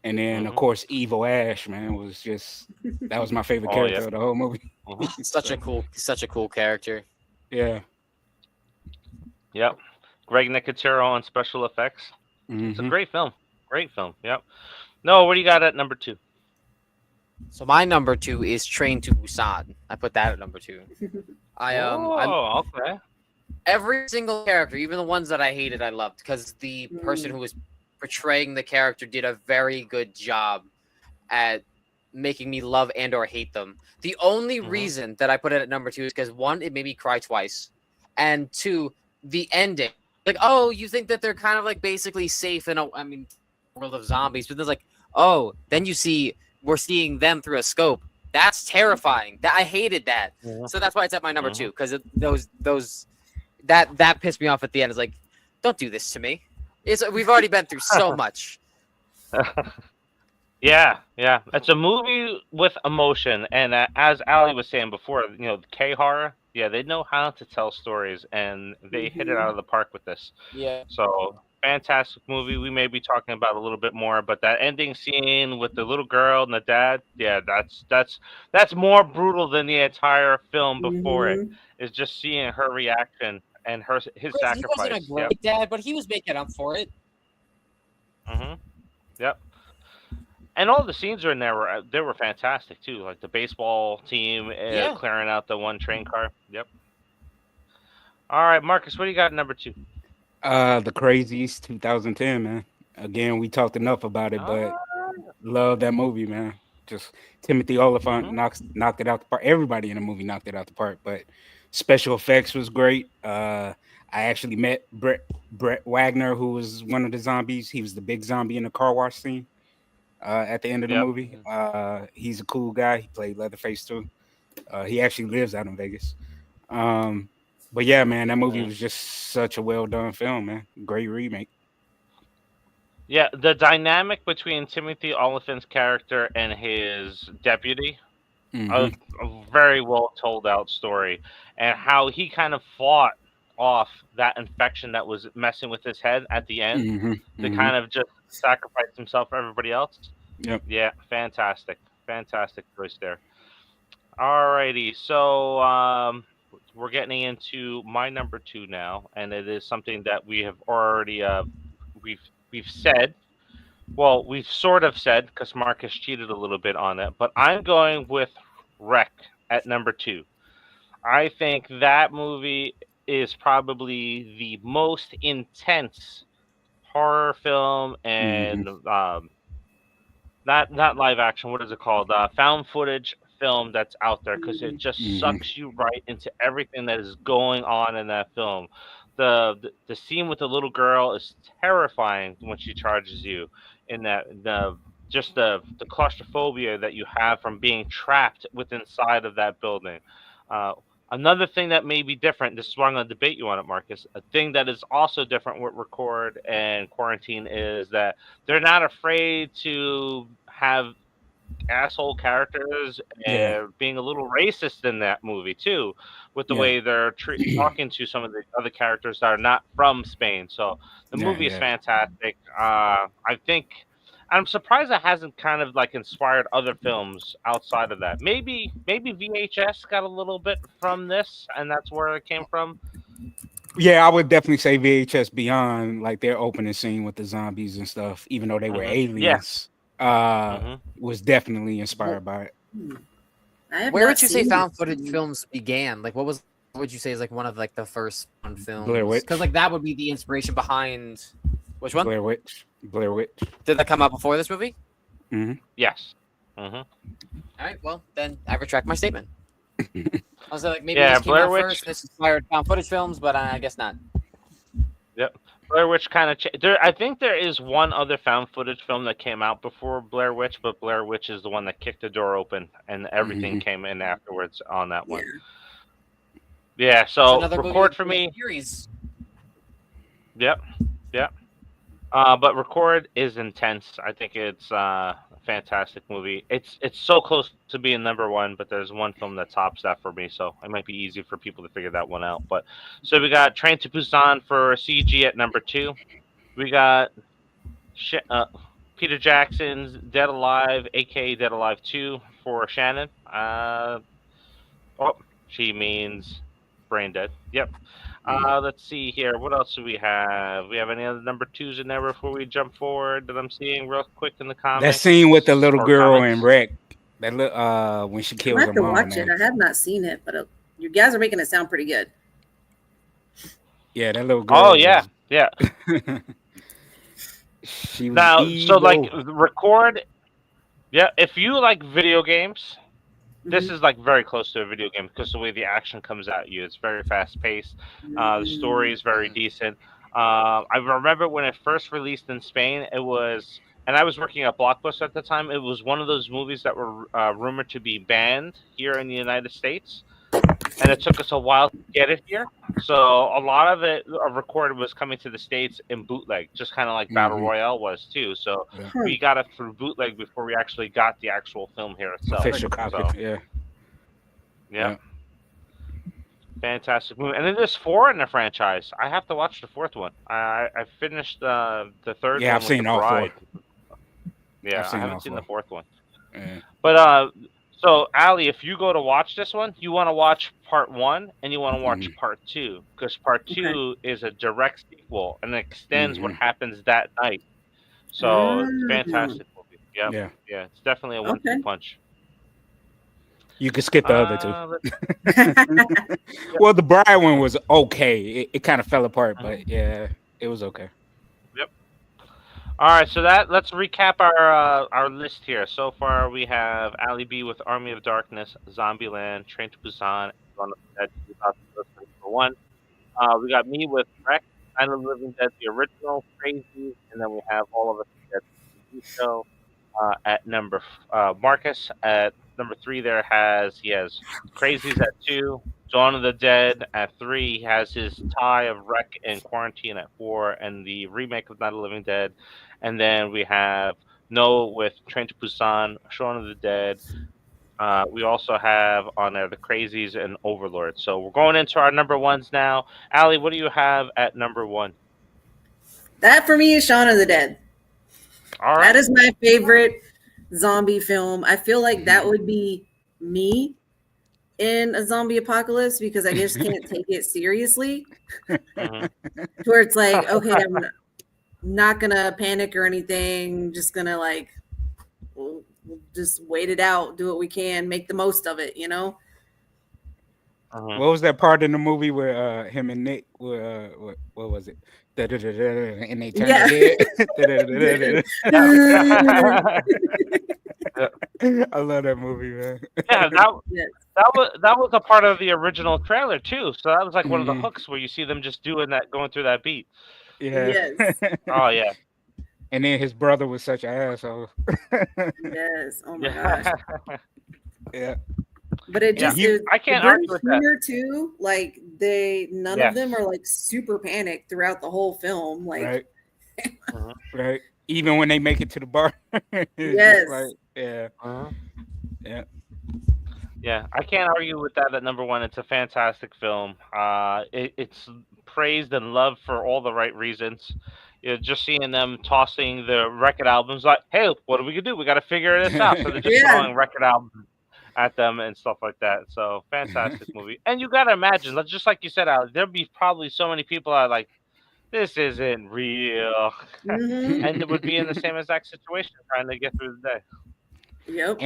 And then, of course, Evil Ash, man, was just that was my favorite character of the whole movie. Such a cool character. Yeah. Yep. Greg Nicotero on special effects. It's a great film. Great film. Yep. No, what do you got at number 2? So my number 2 is Train to Busan. I put that at number 2. Okay. Every single character, even the ones that I hated, I loved because the person who was portraying the character did a very good job at making me love and or hate them. The only reason that I put it at number 2 is because 1, it made me cry twice, and 2, the ending. Like, oh, you think that they're kind of like basically safe in a world of zombies, but there's like, oh, then we're seeing them through a scope. That's terrifying. I hated that. So that's why it's at my number 2 because that pissed me off at the end. It's like, don't do this to me. We've already been through so much. Yeah. It's a movie with emotion, and as Ali was saying before, K-horror. Yeah, they know how to tell stories, and they hit it out of the park with this. Yeah. So fantastic movie. We may be talking about a little bit more, but that ending scene with the little girl and the dad, yeah, that's more brutal than the entire film before it. Mhm. Is just seeing her reaction and his Chris, he wasn't a sacrifice. Yep. great dad, but he was making up for it. Yep. And all the scenes in there were fantastic too, like the baseball team Yeah. clearing out the one train car. Yep. All right, Marcus, what do you got at number 2? The Crazies 2010, man. Again, we talked enough about it, but love that movie, man. Just Timothy Oliphant knocked it out the park. Everybody in the movie knocked it out the park, but special effects was great. I actually met Brett Wagner, who was one of the zombies. He was the big zombie in the car wash scene at the end of the movie. He's a cool guy. He played Leatherface too. He actually lives out in Vegas. But yeah, man, that movie was just such a well done film, man. Great remake. Yeah, the dynamic between Timothy Oliphant's character and his deputy, a very well told out story, and how he kind of fought off that infection that was messing with his head at the end to kind of just sacrifice himself for everybody else. Yep. Yeah, fantastic choice there. Alrighty, so we're getting into my number 2 now, and it is something that we have already we've said. Well, we've sort of said because Marcus cheated a little bit on it, but I'm going with Wreck at number 2. I think that movie is probably the most intense horror film and not live action. What is it called? Found footage film that's out there because it just sucks you right into everything that is going on in that film. The scene with the little girl is terrifying when she charges you. In that the claustrophobia that you have from being trapped within inside of that building. Another thing that may be different, this is why I'm going to debate you on it, Marcus. A thing that is also different with Record and Quarantine is that they're not afraid to have asshole characters and being a little racist in that movie too, with the way they're talking to some of the other characters that are not from Spain. So the movie is fantastic. I think I'm surprised it hasn't kind of like inspired other films outside of that. Maybe VHS got a little bit from this, and that's where it came from. Yeah, I would definitely say VHS Beyond, like their opening scene with the zombies and stuff, even though they were aliens, was definitely inspired by it. Where would you say found footage films began? Like, what would you say is like one of like the first films? Blair Witch. Because like that would be the inspiration behind which one? Blair Witch. Did that come out before this movie? Yes. All right. Well, then I retract my statement. I was like, maybe Yeah, this came Blair out Witch. first. This inspired found footage films, but I guess not. Yep. Blair Witch kind of I think there is one other found footage film that came out before Blair Witch, but Blair Witch is the one that kicked the door open and everything came in afterwards on that one. Yeah, so Record for me. Series. Yep. But Record is intense. I think it's a fantastic movie. It's so close to being number 1, but there's one film that tops that for me, so it might be easy for people to figure that one out. But so we got Train to Busan for CG at number 2. We got Peter Jackson's Dead Alive, aka Dead Alive 2 for Shannon. She means Brain Dead. Yep. Let's see here. What else do we have? We have any other number 2s in there before we jump forward that I'm seeing real quick in the comments? That scene with the little girl comments? in Wreck. That when she kills her mom. I have to watch it. I have not seen it, but you guys are making it sound pretty good. Yeah, that little girl. Oh yeah. She was now, evil. so like Record. Yeah, if you like video games, this is like very close to a video game because the way the action comes at you, it's very fast paced. The story is very decent. I remember when it first released in Spain, it was, and I was working at Blockbuster at the time. It was one of those movies that were rumored to be banned here in the United States, and it took us a while to get it here. So a lot of it Record was coming to the States in bootleg, just kind of like Battle Royale was too. So we got it through bootleg before we actually got the actual film here itself. Official copy. So, yeah. Fantastic movie. And then there's 4 in the franchise. I have to watch the 4th one. I finished the 3rd Yeah, one I've with seen The all 4. Bride. Yeah, I've I seen all haven't seen 4. the 4th one. Yeah. But so Ali, if you go to watch this one, you want to watch part 1 and you want to watch part 2 because part 2 is a direct sequel and extends what happens that night. So it's a fantastic movie. Yep. Yeah. Yeah, it's definitely a 1-2 punch. You could skip the other 2. Let's- Well, the Bride one was okay. It kind of fell apart, but yeah, it was okay. Yep. All right, so let's recap our list here. So far, we have Ali B with Army of Darkness, Zombieland, Train to Busan, Dawn of the Dead 2001. We got me with Wreck, Night of the Living Dead, the original, Crazy, and then we have All of Us Dead TV show at number. Marcus at number 3 there he has Crazy's at 2, Dawn of the Dead at 3. He has his tie of Wreck and Quarantine at 4, and the remake of Night of the Living Dead. And then we have No with Train to Busan, Shaun of the Dead. We also have on there the Crazies and Overlord. So we're going into our number 1s now. Ali, what do you have at number 1? That for me is Shaun of the Dead. All right. That is my favorite zombie film. I feel like that would be me in a zombie apocalypse because I just can't take it seriously. Where it's like, okay, I'm not gonna panic or anything. Just gonna we'll just wait it out, do what we can, make the most of it, you know? What was that part in the movie where him and Nick were what was it? And they turned dead. I love that movie, man. Yeah, that was a part of the original trailer too. So that was like one of the hooks where you see them just doing that, going through that beat. Yeah. Yes. Oh yeah. And then his brother was such an asshole. Yes. Oh my gosh. Yeah. But it just I can't argue with that too. Like none of them are like super panicked throughout the whole film. Like right. Right. Even when they make it to the bar. Yes. Yeah. Yeah. Yeah, I can't argue with that at number 1. It's a fantastic film. It's praised and loved for all the right reasons. Just seeing them tossing the record albums, like, hey, what are we gonna do? We got to figure this out. So they're just throwing record albums at them and stuff like that. So fantastic movie. And you got to imagine, just like you said, Alex, there'd be probably so many people that are like, this isn't real, and it would be in the same exact situation trying to get through the day. Yep.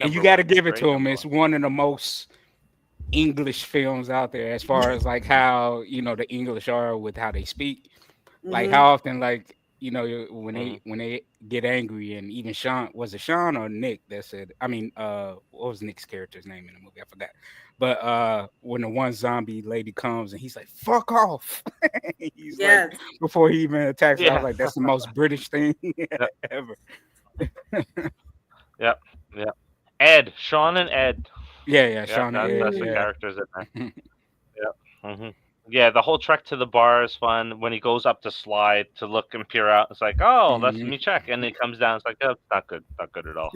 And you got to give it to him. It's one of the most English films out there as far as like how, the English are with how they speak. Like how often, like, when they get angry, and even Sean, was it Sean or Nick that said, what was Nick's character's name in the movie? I forgot. But when the one zombie lady comes and he's like, fuck off. He's like, before he even attacks her, I was like, that's the most British thing ever. Yep. Ed, Sean and Ed. Yeah, Sean and Ed. That's the characters in there. Yeah, the whole trek to the bar is fun. When he goes up the slide to look and peer out, it's like, oh, let me check. And he comes down, it's like, oh, it's not good at all.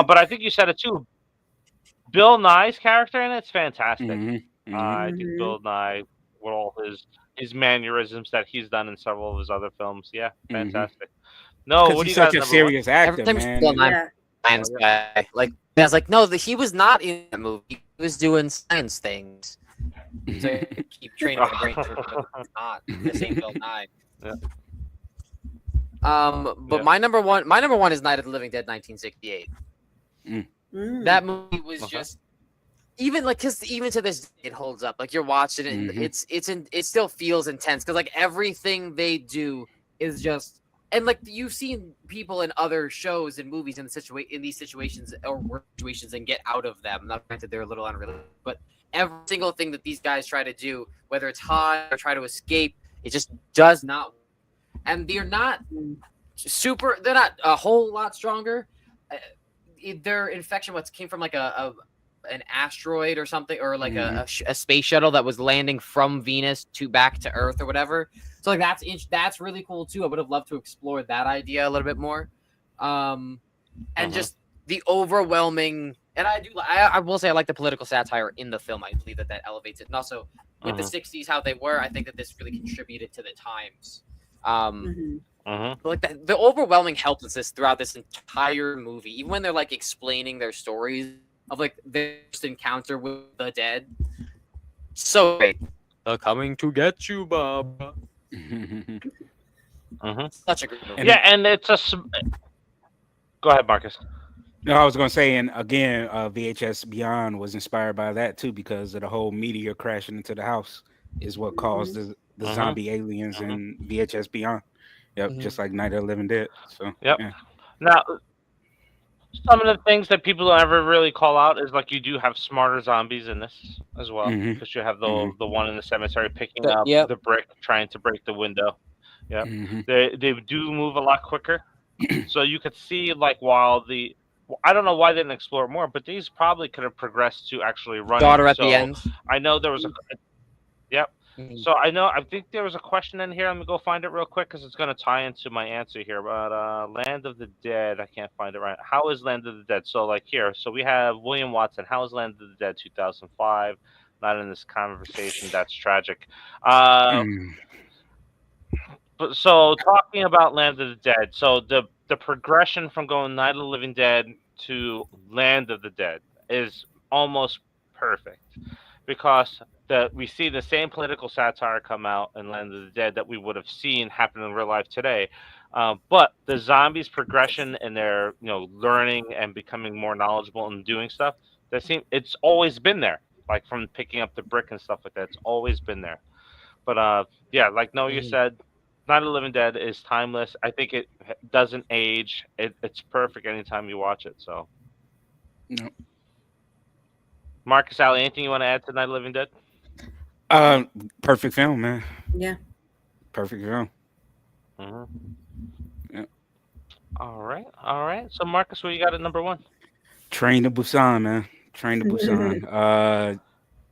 But I think you said it too. Bill Nye's character in it's fantastic. I think Bill Nye, with all his mannerisms that he's done in several of his other films, fantastic. No, what do he's you such a serious actor, man. Bill Nye, science guy. Like, I was like, no, he was not in that movie. He was doing science things. So keep training my brain for not the same Bill Nye. But my number one is Night of the Living Dead 1968. That movie was just even to this day, it holds up. Like, you're watching it and it still feels intense because like everything they do is just, and like you've seen people in other shows and movies in these situations or work situations and get out of them. Not granted, they're a little unrelated, but every single thing that these guys try to do, whether it's hide or try to escape, it just does not. And they're not a whole lot stronger. Their infection came from like an asteroid or something, or like a space shuttle that was landing from Venus back to Earth or whatever. So like that's really cool too. I would have loved to explore that idea a little bit more. And just the overwhelming, and I will say I like the political satire in the film. I believe that elevates it, and also with the '60s how they were, I think that this really contributed to the times. But like the overwhelming helplessness throughout this entire movie, even when they're like explaining their stories of like their first encounter with the dead, so great. They're coming to get you, Bob. Such a great movie. Yeah, and it's a. Go ahead, Marcus. No, I was gonna say, and again, VHS Beyond was inspired by that too, because of the whole meteor crashing into the house is what caused the zombie aliens in VHS Beyond. Yep, just like Night of the Living Dead. So yep. Yeah. Now, some of the things that people don't ever really call out is like you do have smarter zombies in this as well, because you have the one in the cemetery picking up the brick, trying to break the window. Yep, they do move a lot quicker, so you could see like while I don't know why they didn't explore more, but these probably could have progressed to actually running. Daughter at the end. I know there was a. Yep. So I think there was a question in here. Let me go find it real quick because it's going to tie into my answer here. But Land of the Dead, I can't find it right. How is Land of the Dead? So like here, so we have William Watson. How is Land of the Dead 2005? Not in this conversation. That's tragic. But so talking about Land of the Dead, so the progression from going Night of the Living Dead to Land of the Dead is almost perfect, because we see the same political satire come out in Land of the Dead that we would have seen happen in real life today. But the zombies' progression and their learning and becoming more knowledgeable and doing stuff, it's always been there. Like from picking up the brick and stuff like that, it's always been there. But yeah, like Noah said, Night of the Living Dead is timeless. I think it doesn't age. It's perfect anytime you watch it. So, Marcus, Ali, anything you want to add to Night of the Living Dead? Perfect film, man. Yeah. Perfect film. Yeah. All right. So, Marcus, what you got at number one? Train to Busan, man. Train to Busan.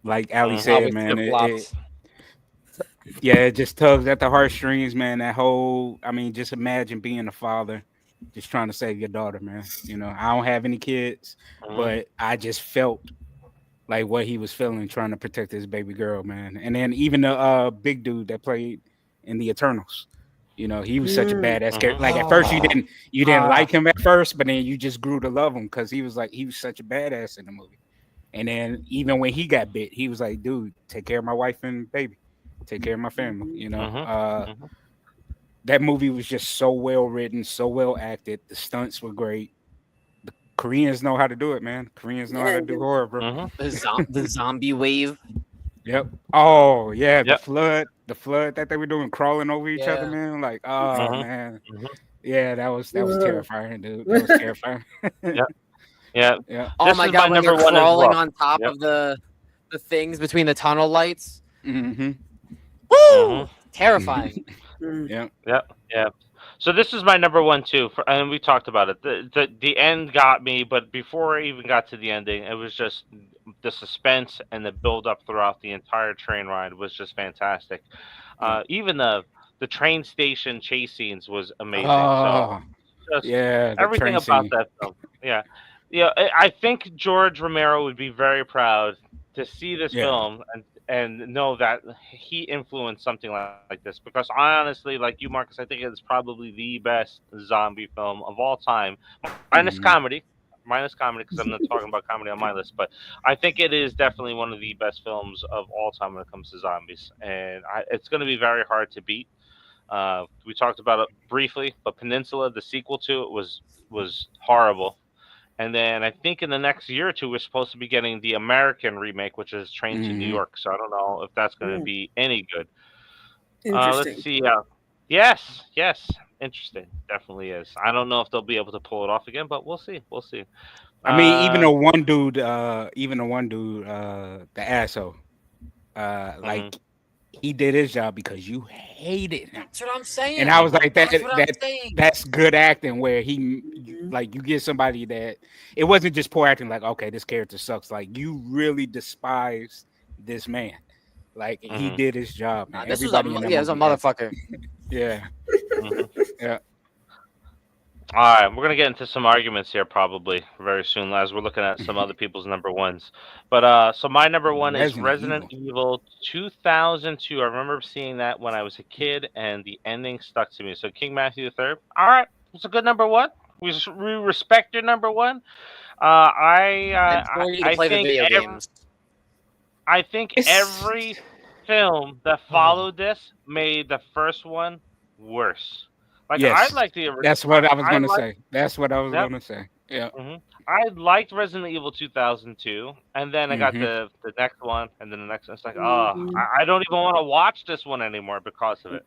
Like Ali said, man, it just tugs at the heartstrings, man. That whole, just imagine being a father, just trying to save your daughter, man. I don't have any kids, but I just felt like what he was feeling trying to protect his baby girl, man. And then even the big dude that played in the Eternals, he was such a badass character. Like at first you didn't like him at first, but then you just grew to love him because he was such a badass in the movie. And then even when he got bit, he was like, dude, take care of my wife and baby. Take care of my family, That movie was just so well written, so well acted. The stunts were great. The Koreans know how to do it, man. Koreans know how to do horror, bro. The zombie wave. Yep. Oh yeah, the flood that they were doing, crawling over each other, man. Like, oh man. Yeah, that was terrifying, dude. That was terrifying. Yeah. Oh my god, when they're crawling on top of the things between the tunnel lights. Woo! Terrifying. Yeah. So this is my number one too, and we talked about it. The end got me, but before I even got to the ending, it was just the suspense and the build up throughout the entire train ride was just fantastic. Even the train station chase scenes was amazing. Everything about that film. Yeah. I think George Romero would be very proud to see this film and know that he influenced something like this, because I honestly, like you, Marcus, I think it's probably the best zombie film of all time, minus comedy, because I'm not talking about comedy on my list, but I think it is definitely one of the best films of all time when it comes to zombies, and it's going to be very hard to beat. We talked about it briefly, but Peninsula, the sequel to it, was horrible. And then I think in the next year or two, we're supposed to be getting the American remake, which is Train to New York. So I don't know if that's going to be any good. Let's see. Yes. Interesting. Definitely is. I don't know if they'll be able to pull it off again, but we'll see. I mean, even the one dude, the asshole, like he did his job because you hated him. That's what I'm saying. And I was like, that's good acting, where you get somebody that it wasn't just poor acting. Like, okay, this character sucks. Like, you really despise this man. Like, he did his job, man. This was a motherfucker. Yeah. Yeah. All right, we're gonna get into some arguments here probably very soon as we're looking at some other people's number ones. But so my number one is Resident Evil 2002. I remember seeing that when I was a kid, and the ending stuck to me. So King Matthew III. All right, it's a good number one. We respect your number one. And for you to I play the think video games. I think every film that followed this made the first one worse. Like Yes, I like the original. that's what I was I gonna like. say. That's what I was Yep. gonna say. Yeah. I liked Resident Evil 2002, and then I got Mhm. the next one, and then the next one. It's like, Mhm. I don't even want to watch this one anymore because of it.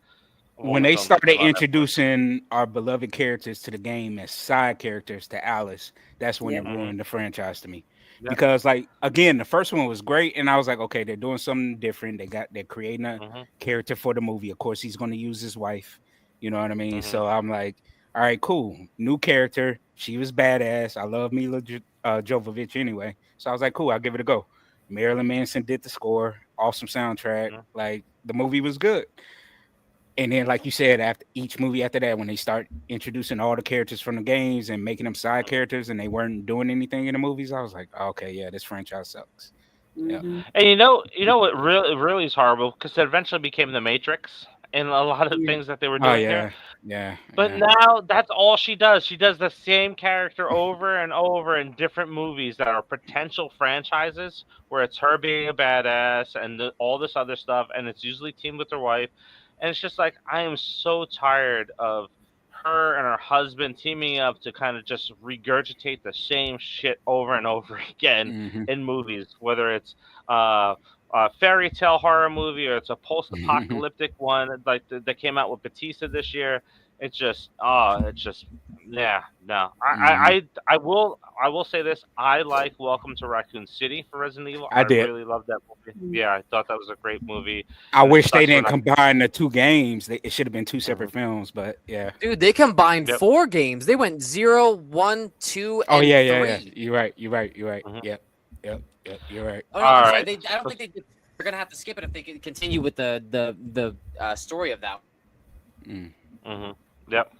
Of all When the they films that started came out after. introducing our beloved characters to the game as side characters to Alice, that's when Yeah. it ruined the franchise to me. Yep. Because, like, again, the first one was great, and I was like, okay, they're doing something different. They're creating a character for the movie. Of course, he's going to use his wife. You know what I mean? So I'm like, all right, cool, new character. She was badass. I love Mila Jovovich anyway, so I was like, cool, I'll give it a go. Marilyn Manson did the score, awesome soundtrack. Like, the movie was good. And then, like you said, after each movie after that, when they start introducing all the characters from the games and making them side characters, and they weren't doing anything in the movies, I was like, okay, yeah, this franchise sucks. Yeah. Mhm. And you know what really is horrible, because it eventually became the Matrix and a lot of things that they were Oh doing here. yeah. But now that's all she does. She does the same character over and over in different movies that are potential franchises, where it's her being a badass and all this other stuff, and it's usually teamed with her wife. And it's just like, I am so tired of her and her husband teaming up to kind of just regurgitate the same shit over and over again in movies, whether it's a fairy tale horror movie or it's a post-apocalyptic one like that came out with Batista this year. It's just yeah, no. I will say this. I like Welcome to Raccoon City for Resident Evil. I did. really loved that movie. Yeah, I thought that was a great movie. I And it wish they sucks we're didn't not- combine the two games. It should have been two separate films, but yeah. Dude, they combined Yep. 4 games. They went 0, 1, 2, and Oh yeah. 3. You're right. Yep. You're right. Oh, no, All I'm sorry, right. I don't think they're gonna have to skip it if they can continue with the story of that. Yep.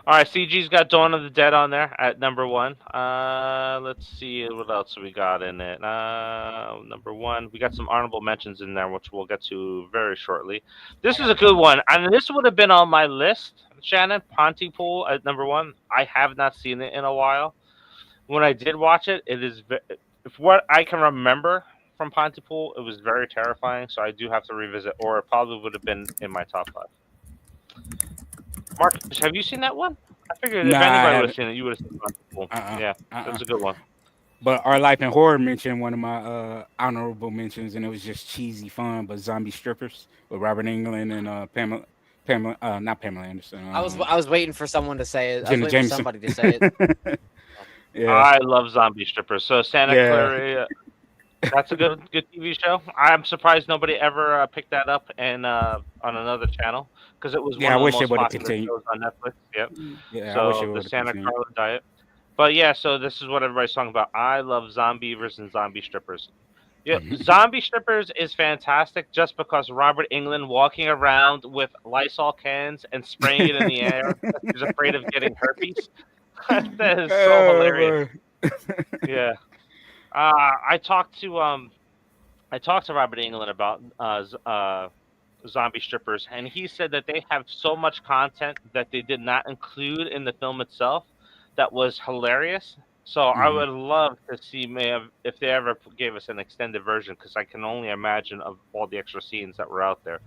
All right, CG's got Dawn of the Dead on there at number 1. Let's see what else we got in it. Number 1, we got some honorable mentions in there, which we'll get to very shortly. This is a good one, and this would have been on my list. Shannon, Pontypool at number 1. I have not seen it in a while. When I did watch it, it is if what I can remember from Pontypool, it was very terrifying. So I do have to revisit, or it probably would have been in my top 5. Mark, have you seen that one? I figured if Nah, I anybody would haven't. have seen it, you would have seen Pontypool. Yeah, that's a good one. But Our Life in Horror mentioned one of my honorable mentions, and it was just cheesy fun, but Zombie Strippers with Robert Englund and not Pamela Anderson. I was waiting for someone to say it. I was Jenna waiting Jameson. for somebody to say it. Yeah. I love Zombie Strippers. So Santa Yeah. Clarita, that's a good TV show. I'm surprised nobody ever picked that up and on another channel, because it was one I of the wish it most would've popular continued. shows on Netflix. Yep. Yeah, I wish it So the would've Santa continued. Carla Diet. But yeah, so this is what everybody's talking about. I love Zombievers and Zombie Strippers. Yeah, Zombie Strippers is fantastic just because Robert Englund walking around with Lysol cans and spraying it in the air. He's afraid of getting herpes. That is so hilarious. Yeah. I talked to Robert Englund about Zombie Strippers, and he said that they have so much content that they did not include in the film itself that was hilarious. So I would love to see if they ever gave us an extended version, because I can only imagine of all the extra scenes that were out there.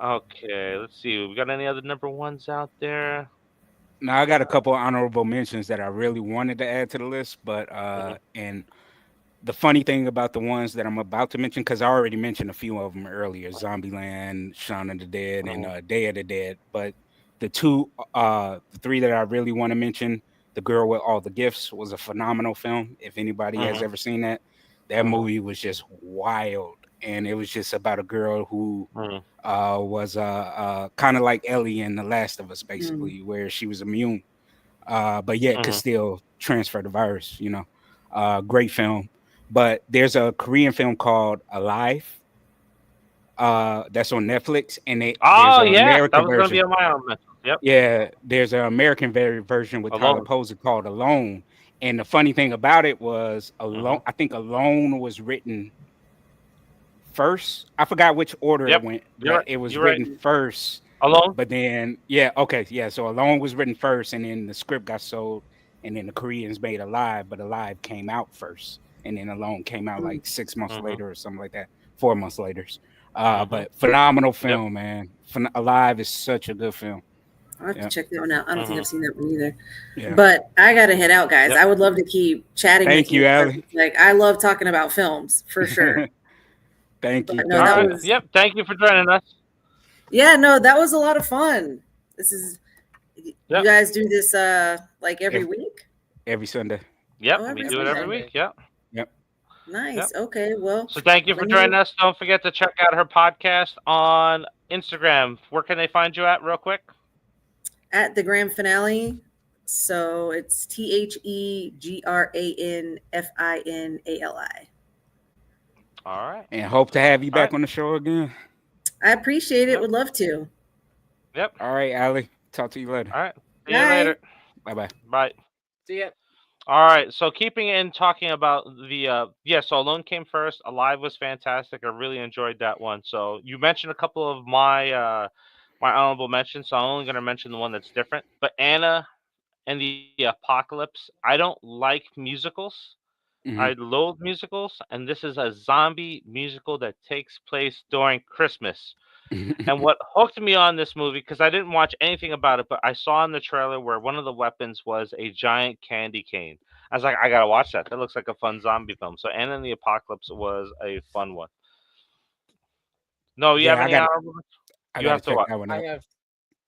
Okay, let's see. We got any other number 1s out there? Now I got a couple of honorable mentions that I really wanted to add to the list, but and the funny thing about the ones that I'm about to mention, because I already mentioned a few of them earlier, Zombieland, Shaun of the Dead, and Day of the Dead, but the three that I really want to mention, The Girl with All the Gifts was a phenomenal film. If anybody has ever seen that movie was just wild, and it was just about a girl who was kind of like Ellie in The Last of Us, basically, where she was immune, but yet could still transfer the virus. Great film. But there's a Korean film called Alive. That's on Netflix, and there's an that American was going to be version. on my own mention. Yep. Yeah, there's an American version with Tyler Alone. Posey called Alone. And the funny thing about it was Alone, Mhm. I think Alone was written first. I forgot which order it Yep. went, You're but right. it was You're right. written first. Alone. But then, yeah, okay, yeah. So Alone was written first, and then the script got sold, and then the Koreans made Alive, but Alive came out first, and then Alone came out like 6 months Mhm. later or something like that, 4 months later. Mhm. But phenomenal Yep. film, man. Alive is such a good film. I'll have to Yeah, check that one out. I don't think I've Mhm. seen that one either. yeah. But I gotta head out, guys. Yep. I would love to keep chatting with Thank you. you, 'Cause Allie. it's like I love talking about films for sure. Thank But you, no, All thank that right. you. was Yep. Thank you for joining us. yeah, no, that was a lot of fun. This is you Yep. guys do this like every Every, week? every Sunday. Yep. Oh, We every do it every Sunday. week. Yep. Yep. Nice. Yep. Okay. Well, So thank you for let joining me us. Don't forget to check out her podcast on Instagram. Where can they find you at, real quick? at the grand finale. So it's TheGrandFinali. All right. And hope to have you All back right. on the show again. I appreciate it. Yep. Would love to. Yep. All right, Allie. Talk to you later. All right. See you Bye. later. Bye-bye. Bye. See ya. All right. So keeping in talking about the so Alone came first. Alive was fantastic. I really enjoyed that one. So you mentioned a couple of my honorable mentions. So I'm only going to mention the one that's different. But Anna and the Apocalypse. I don't like musicals. I loathe musicals, and this is a zombie musical that takes place during Christmas. And what hooked me on this movie, because I didn't watch anything about it, but I saw in the trailer where one of the weapons was a giant candy cane. I was like, I gotta watch that. That looks like a fun zombie film. So Anna and the Apocalypse was a fun one. No, you have Yeah, any honorable? I You gotta have to check watch. that one I out. have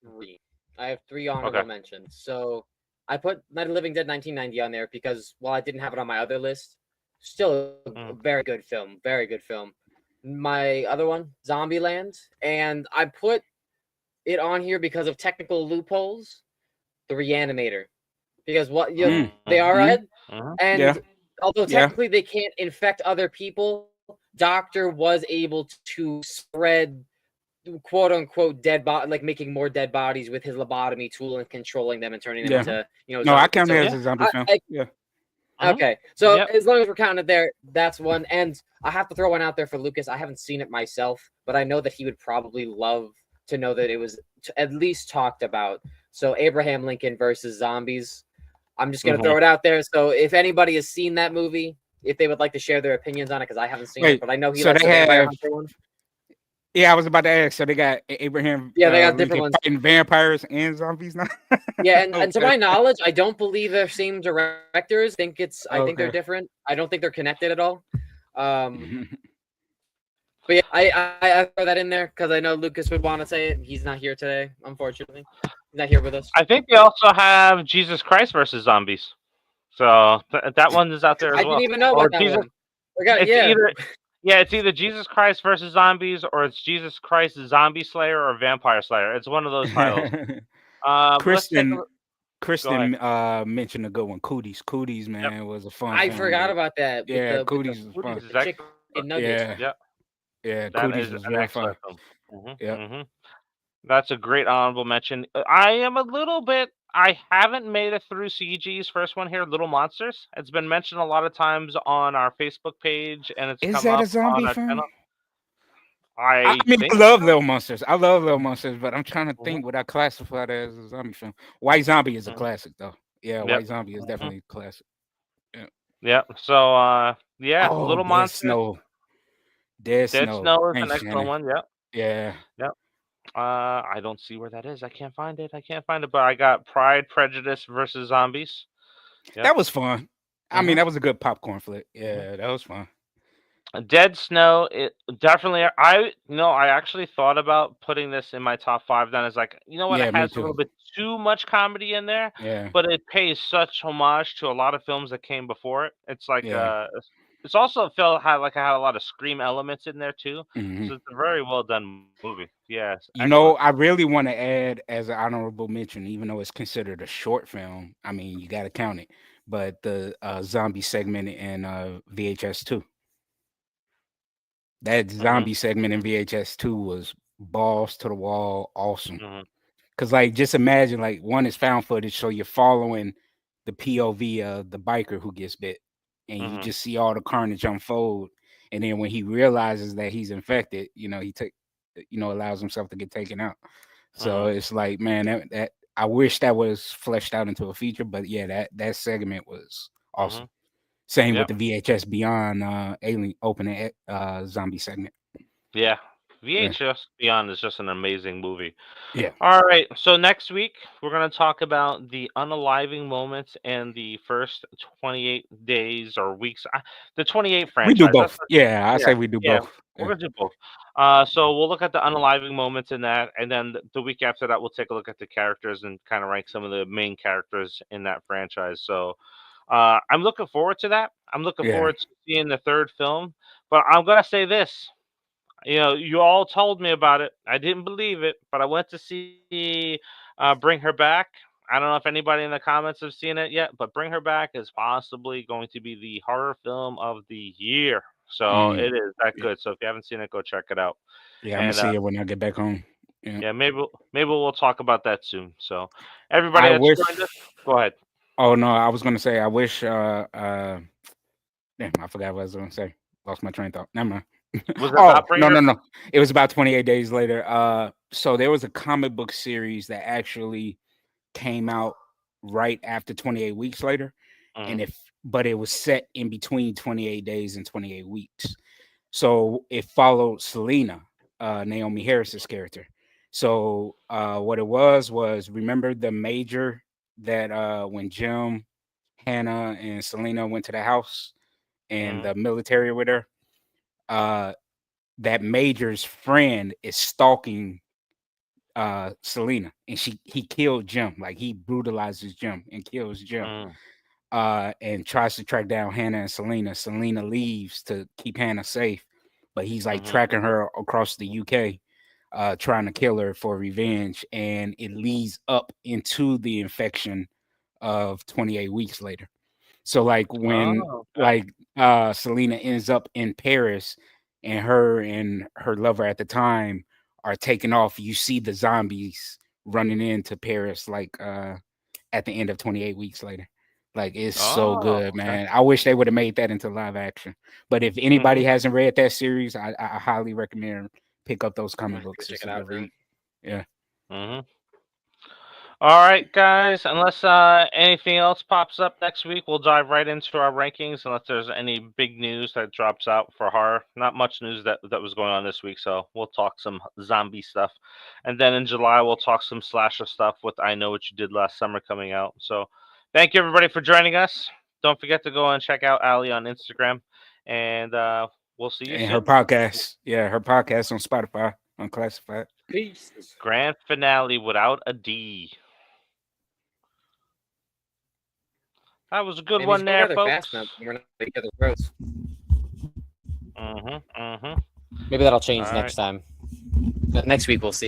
three. I have three honorable Okay. mentions. So I put Night of the Living Dead 1990 on there because while I didn't have it on my other list, still a very good film. Very good film. My other one, Zombieland, and I put it on here because of technical loopholes. The Reanimator, because they are red, and Yeah. although Yeah. technically they can't infect other people, Doctor was able to spread quote unquote dead body, like making more dead bodies with his lobotomy tool and controlling them and turning them Yeah. into No, I zombies. count it So as a zombie film. Yeah. okay, so Yep. as long as we're counting it there, that's one. And I have to throw one out there for Lucas. I haven't seen it myself, but I know that he would probably love to know that it was at least talked about. So Abraham Lincoln versus zombies. I'm just gonna throw it out there. So if anybody has seen that movie, if they would like to share their opinions on it, because I haven't seen it, Wait, but I know he so likes they the Vampire have Hunter one. Yeah, I was about to ask. So they got Abraham Yeah, they got different Lincoln ones. fighting vampires and zombies now? Yeah, and to Okay. my knowledge, I don't believe they're same directors. I think they're Okay. different. I don't think they're connected at all. But yeah, I throw that in there because I know Lucas would want to say it. He's not here today, unfortunately. He's not here with us. I think they also have Jesus Christ versus zombies. So that one is out there as I well. didn't even know Or about that Jesus, one. it's Yeah. it's either Jesus Christ versus zombies or it's Jesus Christ Zombie Slayer or Vampire Slayer. It's one of those titles. Let's take a look. Kristen mentioned a good one. Cooties, man, was a fun I film, forgot dude. about that. Yeah, Cooties was fun. Cooties is Chicken nuggets. Yeah. Yeah, That Cooties is was an real fun. excellent film. Yeah. That's a great honorable mention. I am a little bit. I haven't made it through CG's first one here, Little Monsters. It's been mentioned a lot of times on our Facebook page, and it's Is come that up a zombie on our film? channel. I mean, think I love so. Little Monsters. I love Little Monsters, but I'm trying to think what I classify that as a zombie film. White Zombie is a classic, though. Yeah, Yep. White Zombie is definitely a classic. Yeah. Yep. So, Oh, Little Dead Monsters. Snow. Dead Dead Snow. Snow is an Thanks, excellent Shannon. one. Yep. Yeah. Yep. I don't see where that is. I can't find it. But I got Pride, Prejudice versus Zombies. Yep. That was fun. I mean, that was a good popcorn flick. Yeah, that was fun. Dead Snow, it definitely. I actually thought about putting this in my top 5. Then it's like, you know what? Yeah, It me has a too. little bit too much comedy in there, Yeah. but it pays such homage to a lot of films that came before it. It's like, Yeah. it's also had a lot of scream elements in there too. Mhm. So it's a very well done movie. Yes, You know, excellent. I really want to add as an honorable mention, even though it's considered a short film. I mean, you got to count it, but the zombie segment in VHS 2. That zombie segment in VHS 2 was balls to the wall, awesome. Because Because like just imagine like one is found footage, so you're following the POV of the biker who gets bit, and you just see all the carnage unfold. And then when he realizes that he's infected, he allows himself to get taken out. So it's like, man, that I wish that was fleshed out into a feature, but yeah, that segment was awesome. Same with the VHS Beyond alien opening zombie segment. Yeah. VHS Beyond is just an amazing movie. Yeah. All right. So next week we're going to talk about the unaliving moments and the first 28 days or weeks. The 28 franchise. We do both. I say we do both. We're going to do both. So we'll look at the unaliving moments in that, and then the week after that we'll take a look at the characters and kind of rank some of the main characters in that franchise. So I'm looking forward to that. I'm looking forward to seeing the third film. But I'm going to say this. You all told me about it. I didn't believe it, but I went to see Bring Her Back. I don't know if anybody in the comments have seen it yet, but Bring Her Back is possibly going to be the horror film of the year. So it is that good. So if you haven't seen it, go check it out. Yeah, I'm gonna see it when I get back home. Yeah, maybe we'll talk about that soon. So everybody that's joined us, go ahead. Oh no, I was gonna say I wish. Damn, I forgot what I was gonna say. Lost my train of thought. Never mind. Was it no. It was about 28 days later. So there was a comic book series that actually came out right after 28 weeks later, but it was set in between 28 days and 28 weeks. So it followed Selena, Naomi Harris's character. So what it was remember the major that when Jim, Hannah, and Selena went to the house and the military with her. That major's friend is stalking Selena, and he killed Jim. Like he brutalizes Jim and kills Jim, and tries to track down Hannah and Selena. Selena leaves to keep Hannah safe, but he's like tracking her across the UK, trying to kill her for revenge, and it leads up into the infection of 28 weeks later. So like when Selena ends up in Paris and her lover at the time are taken off, you see the zombies running into Paris like at the end of 28 weeks later. Like it's so good, man. I wish they would have made that into live action. But if anybody hasn't read that series, I highly recommend pick up those comic books. Check it out. Yeah. All right, guys. Unless anything else pops up next week, we'll dive right into our rankings. Unless there's any big news that drops out for horror, not much news that was going on this week. So we'll talk some zombie stuff, and then in July we'll talk some slasher stuff with I Know What You Did Last Summer coming out. So thank you everybody for joining us. Don't forget to go and check out Ali on Instagram, and we'll see you soon. Her podcast, her podcast on Spotify, Unclassified. Peace. Grand finale without a D. That was a good one there, folks. Maybe that'll change next time. Next week we'll see.